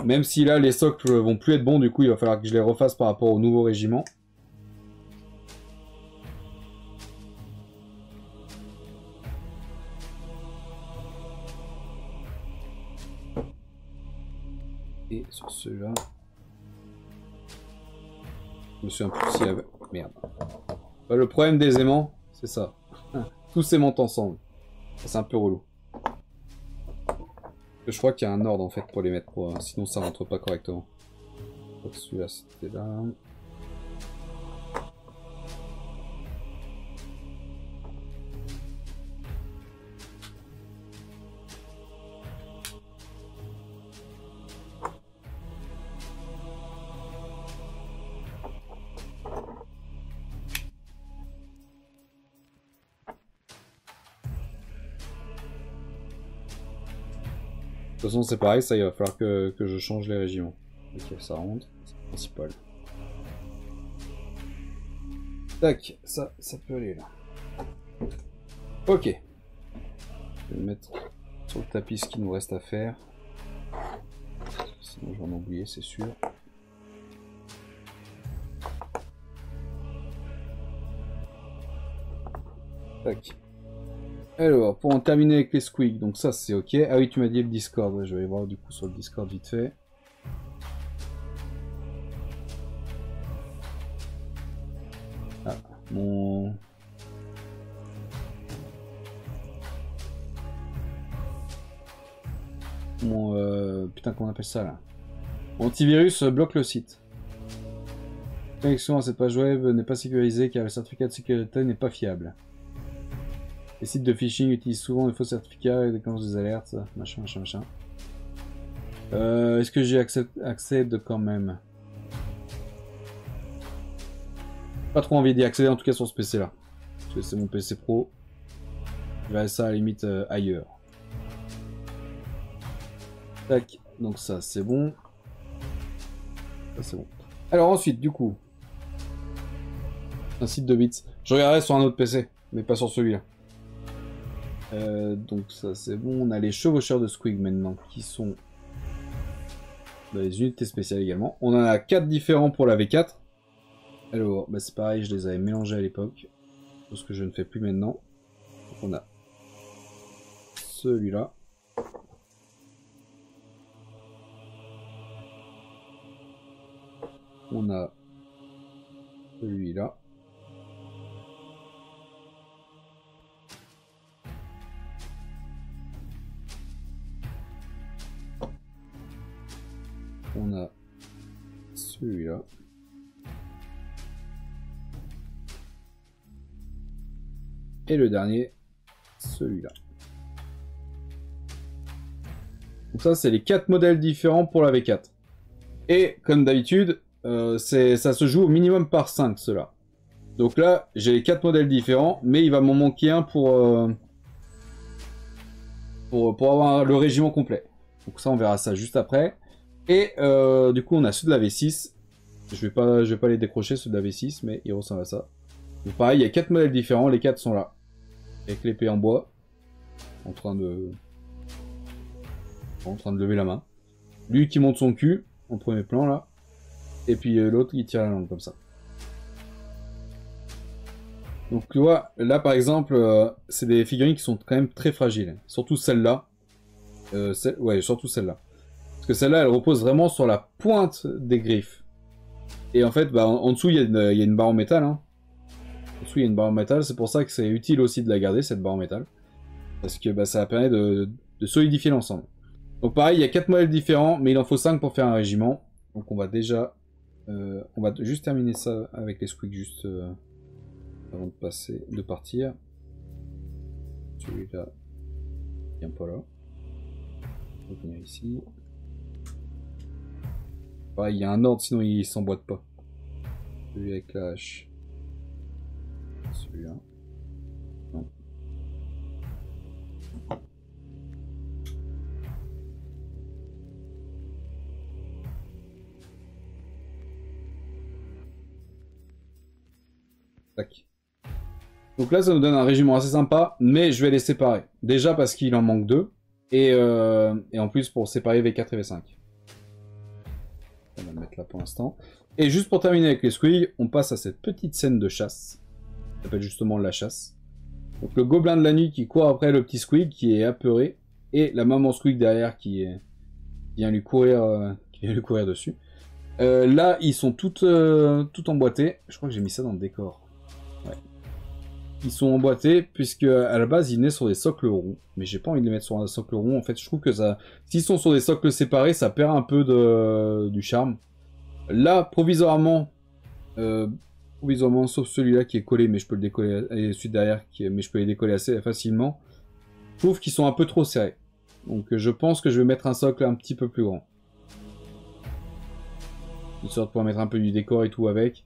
Même si là, les socles vont plus être bons, du coup, il va falloir que je les refasse par rapport au nouveau régiment. Et sur ceux-là... Je me souviens plus s'il y avait... Merde. Bah, le problème des aimants, c'est ça. Tous s'aimantent ensemble. C'est un peu relou. Je crois qu'il y a un ordre en fait pour les mettre, sinon ça rentre pas correctement. Celui-là c'était là. De toute façon c'est pareil, ça il va falloir que je change les régiments. Ok, ça rentre, c'est le principal. Tac, ça peut aller là. Ok. Je vais mettre sur le tapis ce qu'il nous reste à faire. Sinon je vais en oublier, c'est sûr. Tac. Alors, pour en terminer avec les squigs, donc ça c'est ok. Ah oui, tu m'as dit le Discord, ouais, je vais aller voir du coup sur le Discord vite fait. Mon... Putain, comment on appelle ça là? Mon antivirus bloque le site. La connexion à cette page web n'est pas sécurisée car le certificat de sécurité n'est pas fiable. Les sites de phishing utilisent souvent des faux certificats et déclenchent des alertes, machin, machin, machin. Est-ce que j'ai accès de quand même? Pas trop envie d'y accéder en tout cas sur ce PC là. Parce que c'est mon PC pro. Je verrai ça à la limite ailleurs. Tac, donc ça c'est bon. Ça c'est bon. Alors ensuite, du coup, un site de bits. Je regarderai sur un autre PC, mais pas sur celui-là. Donc ça c'est bon. On a les chevaucheurs de Squig maintenant, qui sont les unités spéciales également. On en a 4 différents pour la V4. Alors, bah c'est pareil, je les avais mélangés à l'époque. Ce que je ne fais plus maintenant. Donc on a celui-là. On a celui-là. On a celui-là. Et le dernier, celui-là. Donc ça, c'est les 4 modèles différents pour la V4. Et comme d'habitude, ça se joue au minimum par 5, ceux-là. Donc là, j'ai les 4 modèles différents, mais il va m'en manquer un pour avoir le régiment complet. Donc ça, on verra ça juste après. Et du coup, on a ceux de la V6. Je vais pas les décrocher, ceux de la V6, mais ils ressemblent à ça. Donc pareil, il y a 4 modèles différents, les 4 sont là. Avec l'épée en bois. En train de lever la main. Lui qui monte son cul, en premier plan là. Et puis l'autre qui tire la langue comme ça. Donc tu vois, là par exemple, c'est des figurines qui sont quand même très fragiles. Surtout celle-là. Ouais, surtout celle-là. Parce que celle-là, elle repose vraiment sur la pointe des griffes. Et en fait, bah, en dessous, il y a une barre en métal. Hein. En dessous, il y a une barre en métal. C'est pour ça que c'est utile aussi de la garder, cette barre en métal. Parce que bah, ça permet de solidifier l'ensemble. Donc pareil, il y a 4 modèles différents, mais il en faut 5 pour faire un régiment. Donc on va déjà... on va juste terminer ça avec les squigs juste avant de partir. Celui-là, il vient pas là. On va venir ici. Pareil, il y a un ordre, sinon il s'emboîte pas. Celui avec la hache. Celui-là. Non. Tac. Donc là, ça nous donne un régiment assez sympa, mais je vais les séparer. Déjà parce qu'il en manque 2, et en plus pour séparer V4 et V5. On va le mettre là pour l'instant. Et juste pour terminer avec les squigs, on passe à cette petite scène de chasse. Ça s'appelle justement la chasse. Donc le gobelin de la nuit qui court après le petit squig qui est apeuré, et la maman squig derrière qui vient lui courir dessus. Là, ils sont tout emboîtés. Je crois que j'ai mis ça dans le décor. Ouais. Ils sont emboîtés puisque à la base ils naissent sur des socles ronds, mais j'ai pas envie de les mettre sur un socle rond. En fait, je trouve que ça, s'ils sont sur des socles séparés, ça perd un peu du charme. Là, provisoirement, sauf celui-là qui est collé, mais je peux le décoller, et celui derrière, mais je peux les décoller assez facilement. Je trouve qu'ils sont un peu trop serrés. Donc, je pense que je vais mettre un socle un petit peu plus grand. Histoire de pouvoir mettre un peu du décor et tout avec.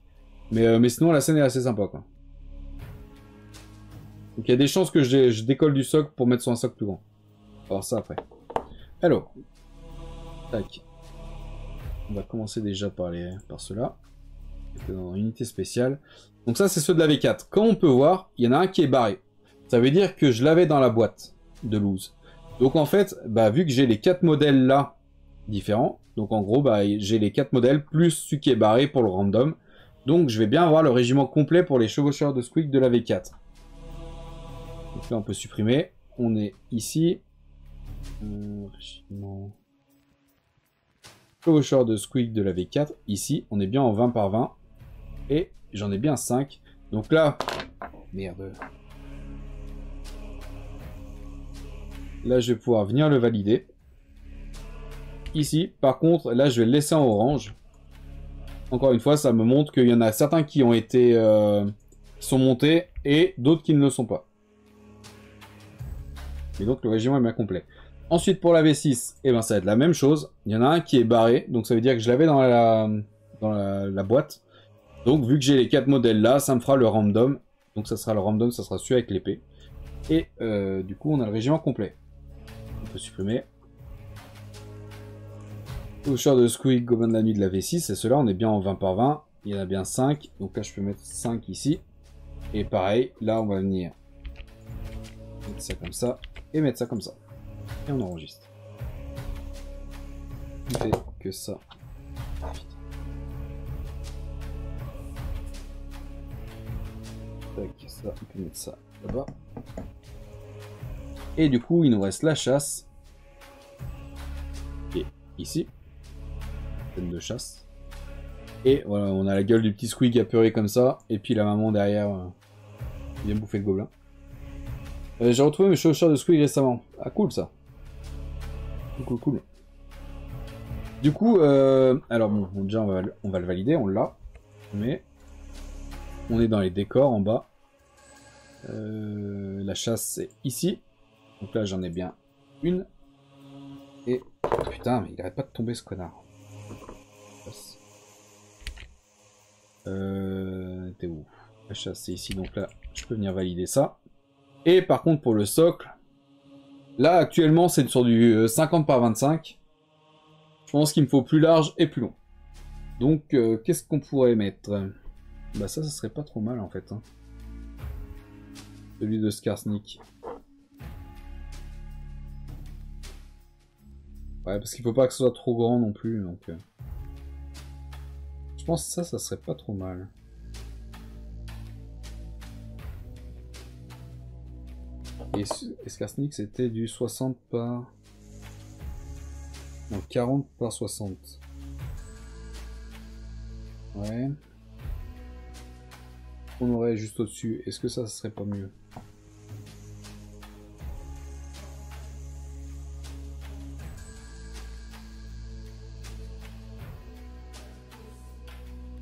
Mais sinon, la scène est assez sympa, quoi. Donc il y a des chances que je décolle du socle pour mettre sur un socle plus grand. On va voir ça après. Alors. Tac. On va commencer déjà par ceux-là. Dans unité spéciale. Donc ça, c'est ceux de la V4. Comme on peut voir, il y en a un qui est barré. Ça veut dire que je l'avais dans la boîte de loose. Donc en fait, bah, vu que j'ai les 4 modèles là, différents, donc en gros, bah, j'ai les 4 modèles plus celui qui est barré pour le random. Donc je vais bien avoir le régiment complet pour les chevaucheurs de Squig de la V4. Donc là, on peut supprimer. On est ici. Régiment... Chevaucheur de Squig de la V4. Ici, on est bien en 20 par 20. Et j'en ai bien 5. Donc là, merde. Là, je vais pouvoir venir le valider. Ici, par contre, là, je vais le laisser en orange. Encore une fois, ça me montre qu'il y en a certains qui ont été... qui sont montés et d'autres qui ne le sont pas. Et donc, le régiment est bien complet. Ensuite, pour la V6, eh ben, ça va être la même chose. Il y en a un qui est barré, donc ça veut dire que je l'avais dans la boîte. Donc, vu que j'ai les 4 modèles là, ça me fera le random. Donc, ça sera le random, ça sera celui avec l'épée. Et du coup, on a le régiment complet. On peut supprimer. Toucheur de Squeak, Gobelin de la nuit de la V6, et ceux-là, on est bien en 20 par 20. Il y en a bien 5, donc là, je peux mettre 5 ici. Et pareil, là, on va venir mettre ça comme ça, et mettre ça comme ça. Et on enregistre. Il fait que ça. Tac, ça, on peut mettre ça là-bas. Et du coup, il nous reste la chasse. Et ici. Scène de chasse. Et voilà, on a la gueule du petit Squeak apeuré comme ça. Et puis la maman derrière vient bouffer le gobelin. J'ai retrouvé mes chaussures de Squeak récemment. Ah, cool ça. Cool. Du coup, alors bon, déjà on va le valider, on l'a. Mais on est dans les décors en bas. La chasse c'est ici. Donc là j'en ai bien une. Et putain, mais il arrête pas de tomber ce connard. T'es où? La chasse c'est ici, donc là je peux venir valider ça. Et par contre pour le socle, là actuellement c'est sur du 50 par 25. Je pense qu'il me faut plus large et plus long. Donc qu'est-ce qu'on pourrait mettre? Bah ça serait pas trop mal en fait. Hein. Celui de Skarsnik. Ouais, parce qu'il faut pas que ce soit trop grand non plus. Donc, je pense que ça serait pas trop mal. Et Skarsnik c'était du 60 par... Non, 40 par 60. Ouais. On aurait juste au-dessus. Est-ce que ça serait pas mieux?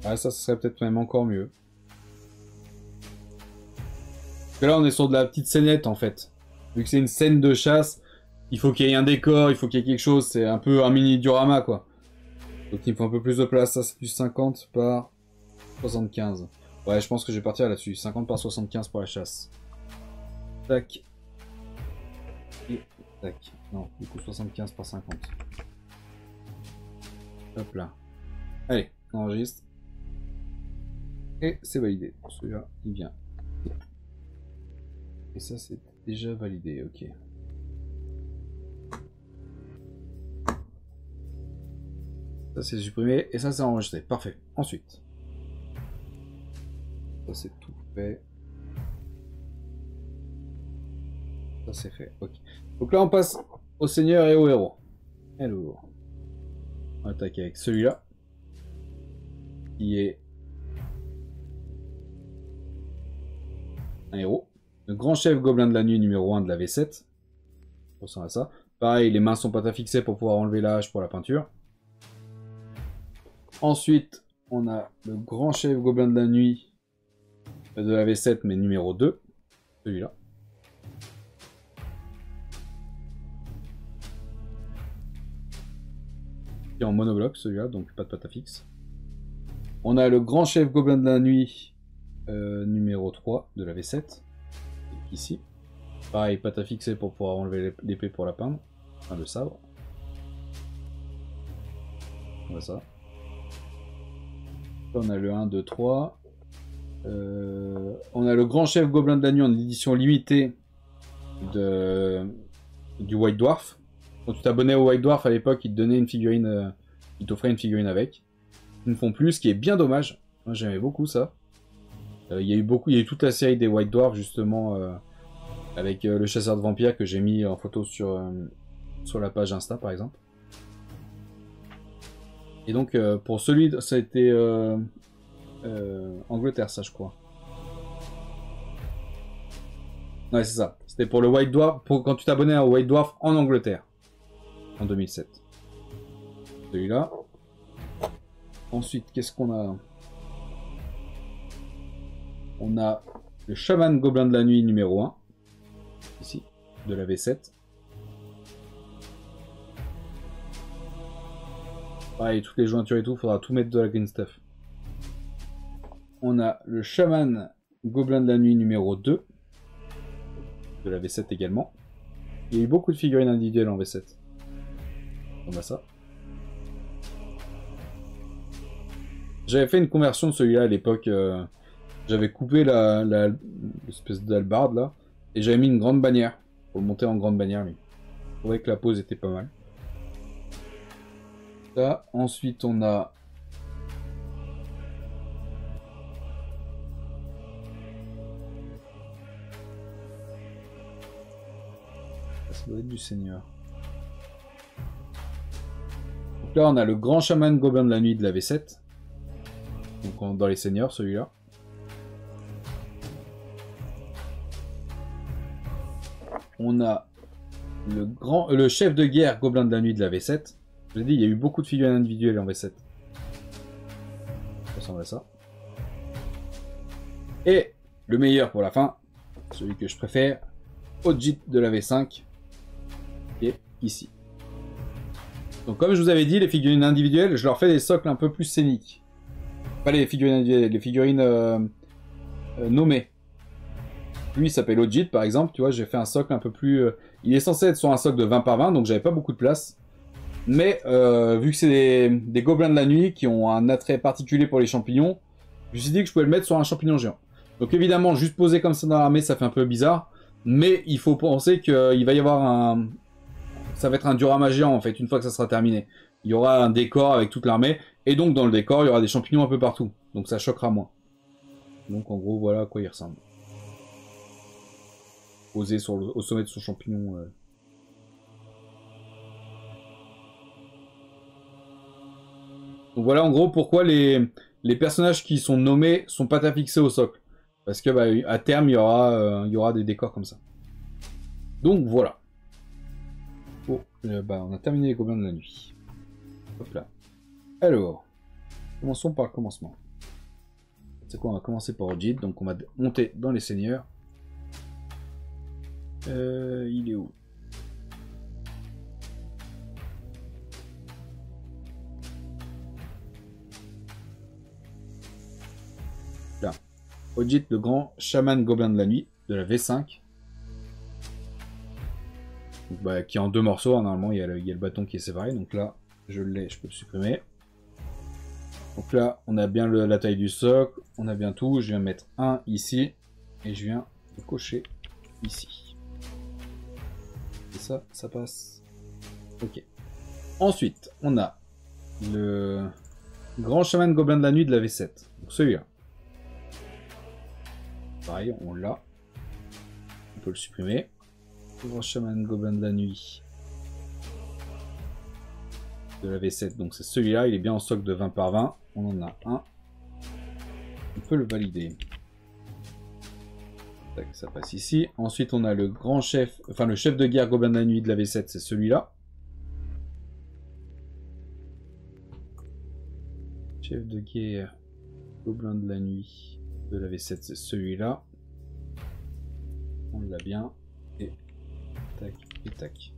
Ah, ça serait peut-être même encore mieux. Parce que là, on est sur de la petite scénette, en fait. Vu que c'est une scène de chasse, il faut qu'il y ait un décor, il faut qu'il y ait quelque chose. C'est un peu un mini diorama, quoi. Donc il me faut un peu plus de place. Ça, c'est du 50 par 75. Ouais, je pense que je vais partir là-dessus. 50 par 75 pour la chasse. Tac. Et tac. Non, du coup 75 par 50. Hop là. Allez, on enregistre. Et c'est validé. Celui-là, il vient. Et ça, c'est déjà validé. Ok. Ça, c'est supprimé. Et ça, c'est enregistré. Parfait. Ensuite. Ça, c'est tout fait. Ça, c'est fait. Ok. Donc là, on passe au seigneur et au héros. Alors. On va attaquer avec celui-là. Qui est un héros. Le grand chef gobelin de la nuit numéro 1 de la V7. On ressemble à ça. Pareil, les mains sont pas fixées pour pouvoir enlever la hache pour la peinture. Ensuite, on a le grand chef gobelin de la nuit de la V7, mais numéro 2. Celui-là. Qui est en monobloc, celui-là, donc pas de patafix. On a le grand chef gobelin de la nuit numéro 3 de la V7. Ici. Pareil, pâte à fixer pour pouvoir enlever l'épée pour la peindre. Enfin, le sabre. Voilà ça. Là, on a le 1, 2, 3. On a le grand chef gobelin de la nuit en édition limitée du White Dwarf. Quand tu t'abonnais au White Dwarf à l'époque, il te donnait une figurine, il t'offrait une figurine avec. Ils ne font plus, ce qui est bien dommage. Moi j'aimais beaucoup ça. Il y a eu toute la série des White Dwarf justement avec le chasseur de vampires que j'ai mis en photo sur la page Insta par exemple. Et donc pour celui, ça a été Angleterre ça je crois. Ouais, c'est ça. C'était pour le White Dwarf, pour quand tu t'abonnais au White Dwarf en Angleterre. En 2007. Celui-là. Ensuite, qu'est-ce qu'on a? On a le Chaman Gobelin de la Nuit numéro 1. Ici, de la V7. Pareil, toutes les jointures et tout, faudra tout mettre de la green stuff. On a le Chaman Gobelin de la Nuit numéro 2. De la V7 également. Il y a eu beaucoup de figurines individuelles en V7. On a ça. J'avais fait une conversion de celui-là à l'époque. J'avais coupé l'espèce d'albarde là. Et j'avais mis une grande bannière. Pour le monter en grande bannière, lui. Je trouvais que la pose était pas mal. Ça. Ensuite, on a... Ça doit être du Seigneur. Donc là, on a le Grand Chaman Gobelin de la Nuit de la V7. Donc dans les Seigneurs, celui-là. On a le chef de guerre Gobelin de la Nuit de la V7. Je l'ai dit, il y a eu beaucoup de figurines individuelles en V7. Ça ressemble à ça. Et le meilleur pour la fin, celui que je préfère, Ojit de la V5, qui est ici. Donc comme je vous avais dit, les figurines individuelles, je leur fais des socles un peu plus scéniques. Pas les figurines individuelles, les figurines nommées. Lui il s'appelle Ojit par exemple, tu vois, j'ai fait un socle un peu plus... il est censé être sur un socle de 20 par 20, donc j'avais pas beaucoup de place. Mais vu que c'est des gobelins de la nuit qui ont un attrait particulier pour les champignons, je me suis dit que je pouvais le mettre sur un champignon géant. Donc évidemment, juste poser comme ça dans l'armée, ça fait un peu bizarre. Mais il faut penser qu'il va y avoir un... Ça va être un diorama géant en fait, une fois que ça sera terminé. Il y aura un décor avec toute l'armée. Et donc dans le décor, il y aura des champignons un peu partout. Donc ça choquera moins. Donc en gros, voilà à quoi il ressemble. Posé au sommet de son champignon. Donc voilà en gros pourquoi les personnages qui sont nommés sont pas fixés au socle. Parce que bah, à terme, il y aura des décors comme ça. Donc voilà. Oh, bah, on a terminé les gobelins de la nuit. Hop là. Alors, commençons par le commencement. C'est quoi? On va commencer par Ojit, donc on va monter dans les seigneurs. Il est où? Là. Ojit, le grand chaman gobelin de la nuit, de la V5. Donc, bah, qui est en deux morceaux, hein, normalement il y a le bâton qui est séparé, donc là je l'ai, je peux le supprimer. Donc là on a bien la taille du socle, on a bien tout, je viens mettre un ici, et je viens le cocher ici. Et ça passe. Ok. Ensuite, on a le grand chaman gobelin de la nuit de la V7, donc celui-là. Pareil, on l'a. On peut le supprimer. Le grand chaman gobelin de la nuit de la V7, donc c'est celui-là, il est bien en socle de 20 par 20. On en a un. On peut le valider. Tac, ça passe ici. Ensuite, on a le grand chef, enfin le chef de guerre gobelin de la nuit de la V7, c'est celui-là. Chef de guerre gobelin de la nuit de la V7, c'est celui-là. On l'a bien. Et tac, et tac.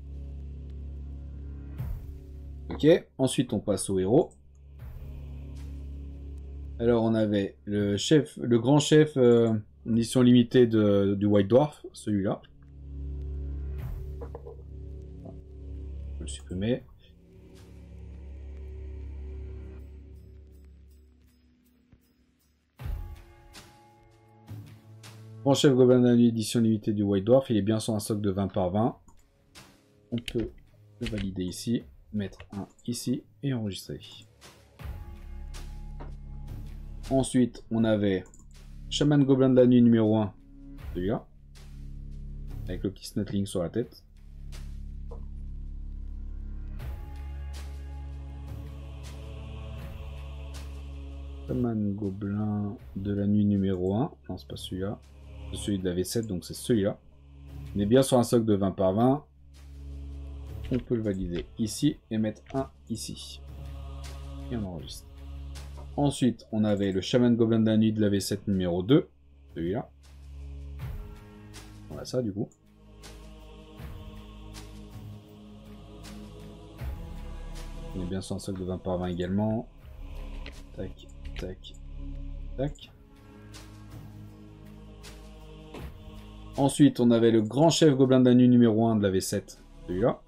Ok, ensuite on passe au héros. Alors on avait le chef, le grand chef édition limitée du White Dwarf, celui-là. On peut le supprimer. Grand chef gobelin de la nuit édition limitée du White Dwarf, il est bien sur un socle de 20 par 20. On peut le valider ici, mettre un ici et enregistrer. Ensuite, on avait Chaman Gobelin de la Nuit numéro 1, celui-là, avec le petit snotling sur la tête. Chaman Gobelin de la Nuit numéro 1, non c'est pas celui-là, c'est celui de la V7, donc c'est celui-là. On est bien sur un socle de 20 par 20. On peut le valider ici et mettre un ici. Et on enregistre. Ensuite, on avait le Shaman Gobelin de la Nuit de la V7 numéro 2. Celui-là. Voilà ça du coup. On est bien sur un socle de 20 par 20 également. Tac, tac, tac. Ensuite, on avait le Grand Chef Gobelin de la Nuit numéro 1 de la V7. Celui-là.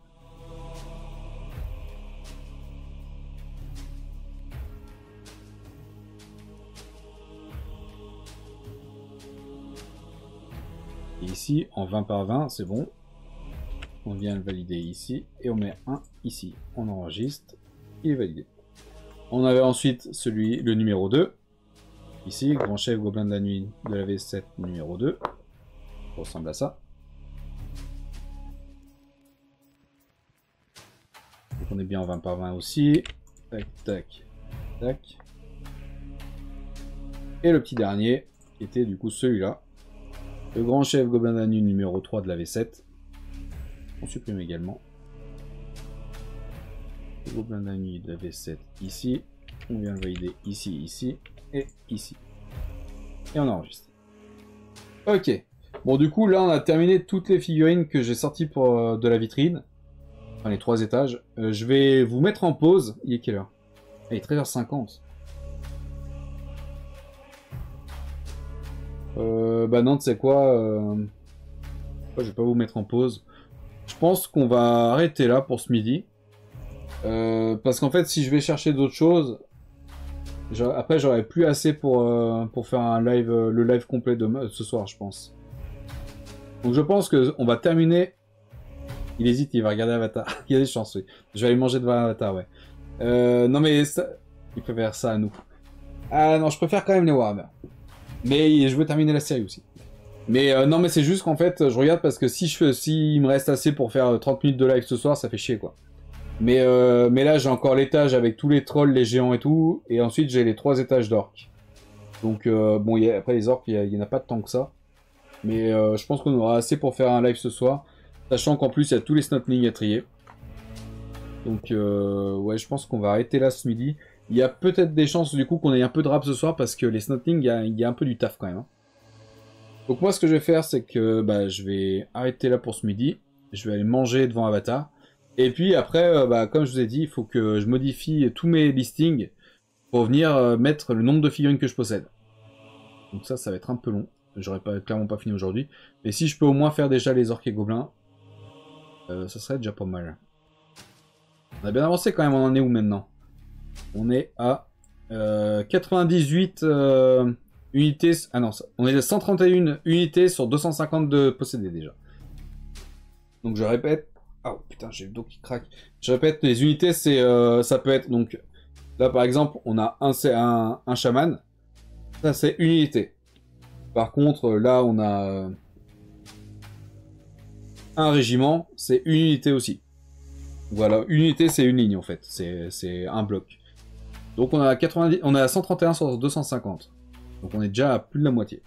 Et ici, en 20 par 20, c'est bon. On vient le valider ici et on met un ici. On enregistre, il est validé. On avait ensuite le numéro 2. Ici, Grand Chef Gobelin de la Nuit de la V7 numéro 2. Ça ressemble à ça. Donc on est bien en 20 par 20 aussi. Tac, tac, tac. Et le petit dernier, qui était du coup celui-là. Le Grand Chef Gobelin de la Nuit numéro 3 de la V7. On supprime également. Le Gobelin de la Nuit de la V7 ici. On vient le valider ici, ici et ici. Et on enregistre. Ok. Bon, du coup, là, on a terminé toutes les figurines que j'ai sorties pour de la vitrine. Enfin, les 3 étages. Je vais vous mettre en pause. Il est quelle heure? Il est 13h50. Bah non, tu sais quoi, je vais pas vous mettre en pause. Je pense qu'on va arrêter là pour ce midi. Parce qu'en fait, si je vais chercher d'autres choses, après j'aurai plus assez pour faire un live, le live complet de ce soir, je pense. Donc je pense qu'on va terminer. Il hésite, il va regarder Avatar. Il y a des chances, oui. Je vais aller manger devant Avatar, ouais. Non mais ça... il préfère ça à nous. Ah non, je préfère quand même les Warhammer. Mais je veux terminer la série aussi. Mais non, mais c'est juste qu'en fait, je regarde parce que si il me reste assez pour faire 30 minutes de live ce soir, ça fait chier quoi. Mais là, j'ai encore l'étage avec tous les trolls, les géants et tout. Et ensuite, j'ai les 3 étages d'orques. Donc, bon, après les orques, il n'y en a pas tant que ça. Mais je pense qu'on aura assez pour faire un live ce soir. Sachant qu'en plus, il y a tous les snotlings à trier. Donc, ouais, je pense qu'on va arrêter là ce midi. Il y a peut-être des chances du coup qu'on ait un peu de rap ce soir parce que les snotlings, il y a un peu du taf quand même. Hein. Donc moi, ce que je vais faire, c'est que je vais arrêter là pour ce midi. Je vais aller manger devant Avatar. Et puis après, comme je vous ai dit, il faut que je modifie tous mes listings pour venir mettre le nombre de figurines que je possède. Donc ça va être un peu long. J'aurais clairement pas fini aujourd'hui. Mais si je peux au moins faire déjà les orques et gobelins, ça serait déjà pas mal. On a bien avancé quand même, on en est où maintenant? On est à 98 unités... Ah non, on est à 131 unités sur 250 de possédés déjà. Donc je répète... Oh putain, j'ai le dos qui craque. Je répète, les unités, ça peut être... Donc là par exemple, on a un chaman. Ça c'est une unité. Par contre, là on a un régiment, c'est une unité aussi. Voilà, une unité c'est une ligne en fait, c'est un bloc. Donc on a 131 sur 250. Donc on est déjà à plus de la moitié.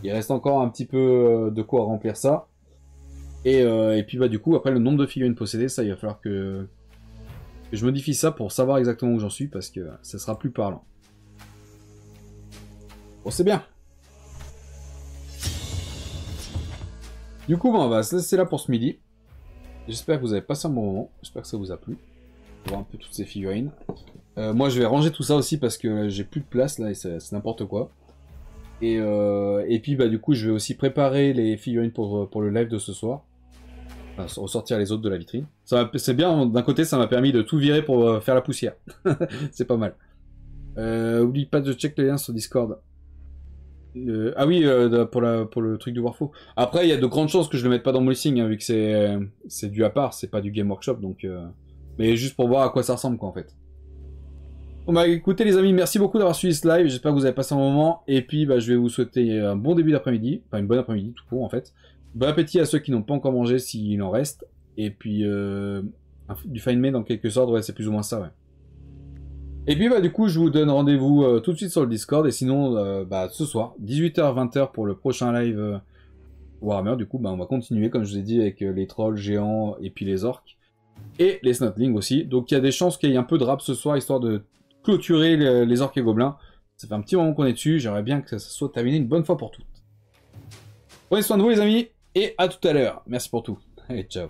Il reste encore un petit peu de quoi remplir ça. Et puis du coup, après le nombre de figurines possédées, ça il va falloir que je modifie ça pour savoir exactement où j'en suis parce que ça sera plus parlant. Bon, c'est bien. Du coup, on va se laisser là pour ce midi. J'espère que vous avez passé un bon moment. J'espère que ça vous a plu. On va voir un peu toutes ces figurines. Moi, je vais ranger tout ça aussi parce que j'ai plus de place là et c'est n'importe quoi. Et puis, du coup, je vais aussi préparer les figurines pour le live de ce soir. Enfin, ressortir les autres de la vitrine. C'est bien, d'un côté, ça m'a permis de tout virer pour faire la poussière. C'est pas mal. Oublie pas de check les liens sur Discord. Ah oui, pour le truc du Warfo. Après, il y a de grandes chances que je le mette pas dans mon listing, hein, vu que c'est du à part, c'est pas du Game Workshop, donc... Mais juste pour voir à quoi ça ressemble, quoi, en fait. Bon écoutez les amis, merci beaucoup d'avoir suivi ce live, j'espère que vous avez passé un bon moment, et puis je vais vous souhaiter un bon début d'après-midi, enfin une bonne après-midi tout court en fait. Bon appétit à ceux qui n'ont pas encore mangé s'il en reste, et puis du fine made en quelque sorte, ouais c'est plus ou moins ça ouais. Et puis du coup je vous donne rendez-vous tout de suite sur le Discord, et sinon ce soir, 18h-20h pour le prochain live Warhammer, du coup, bah, on va continuer, comme je vous ai dit, avec les trolls géants et puis les orques. Et les Snotling aussi. Donc il y a des chances qu'il y ait un peu de rap ce soir, histoire de clôturer les orques et gobelins. Ça fait un petit moment qu'on est dessus, j'aimerais bien que ça soit terminé une bonne fois pour toutes. Prenez soin de vous les amis, et à tout à l'heure. Merci pour tout. Allez, ciao.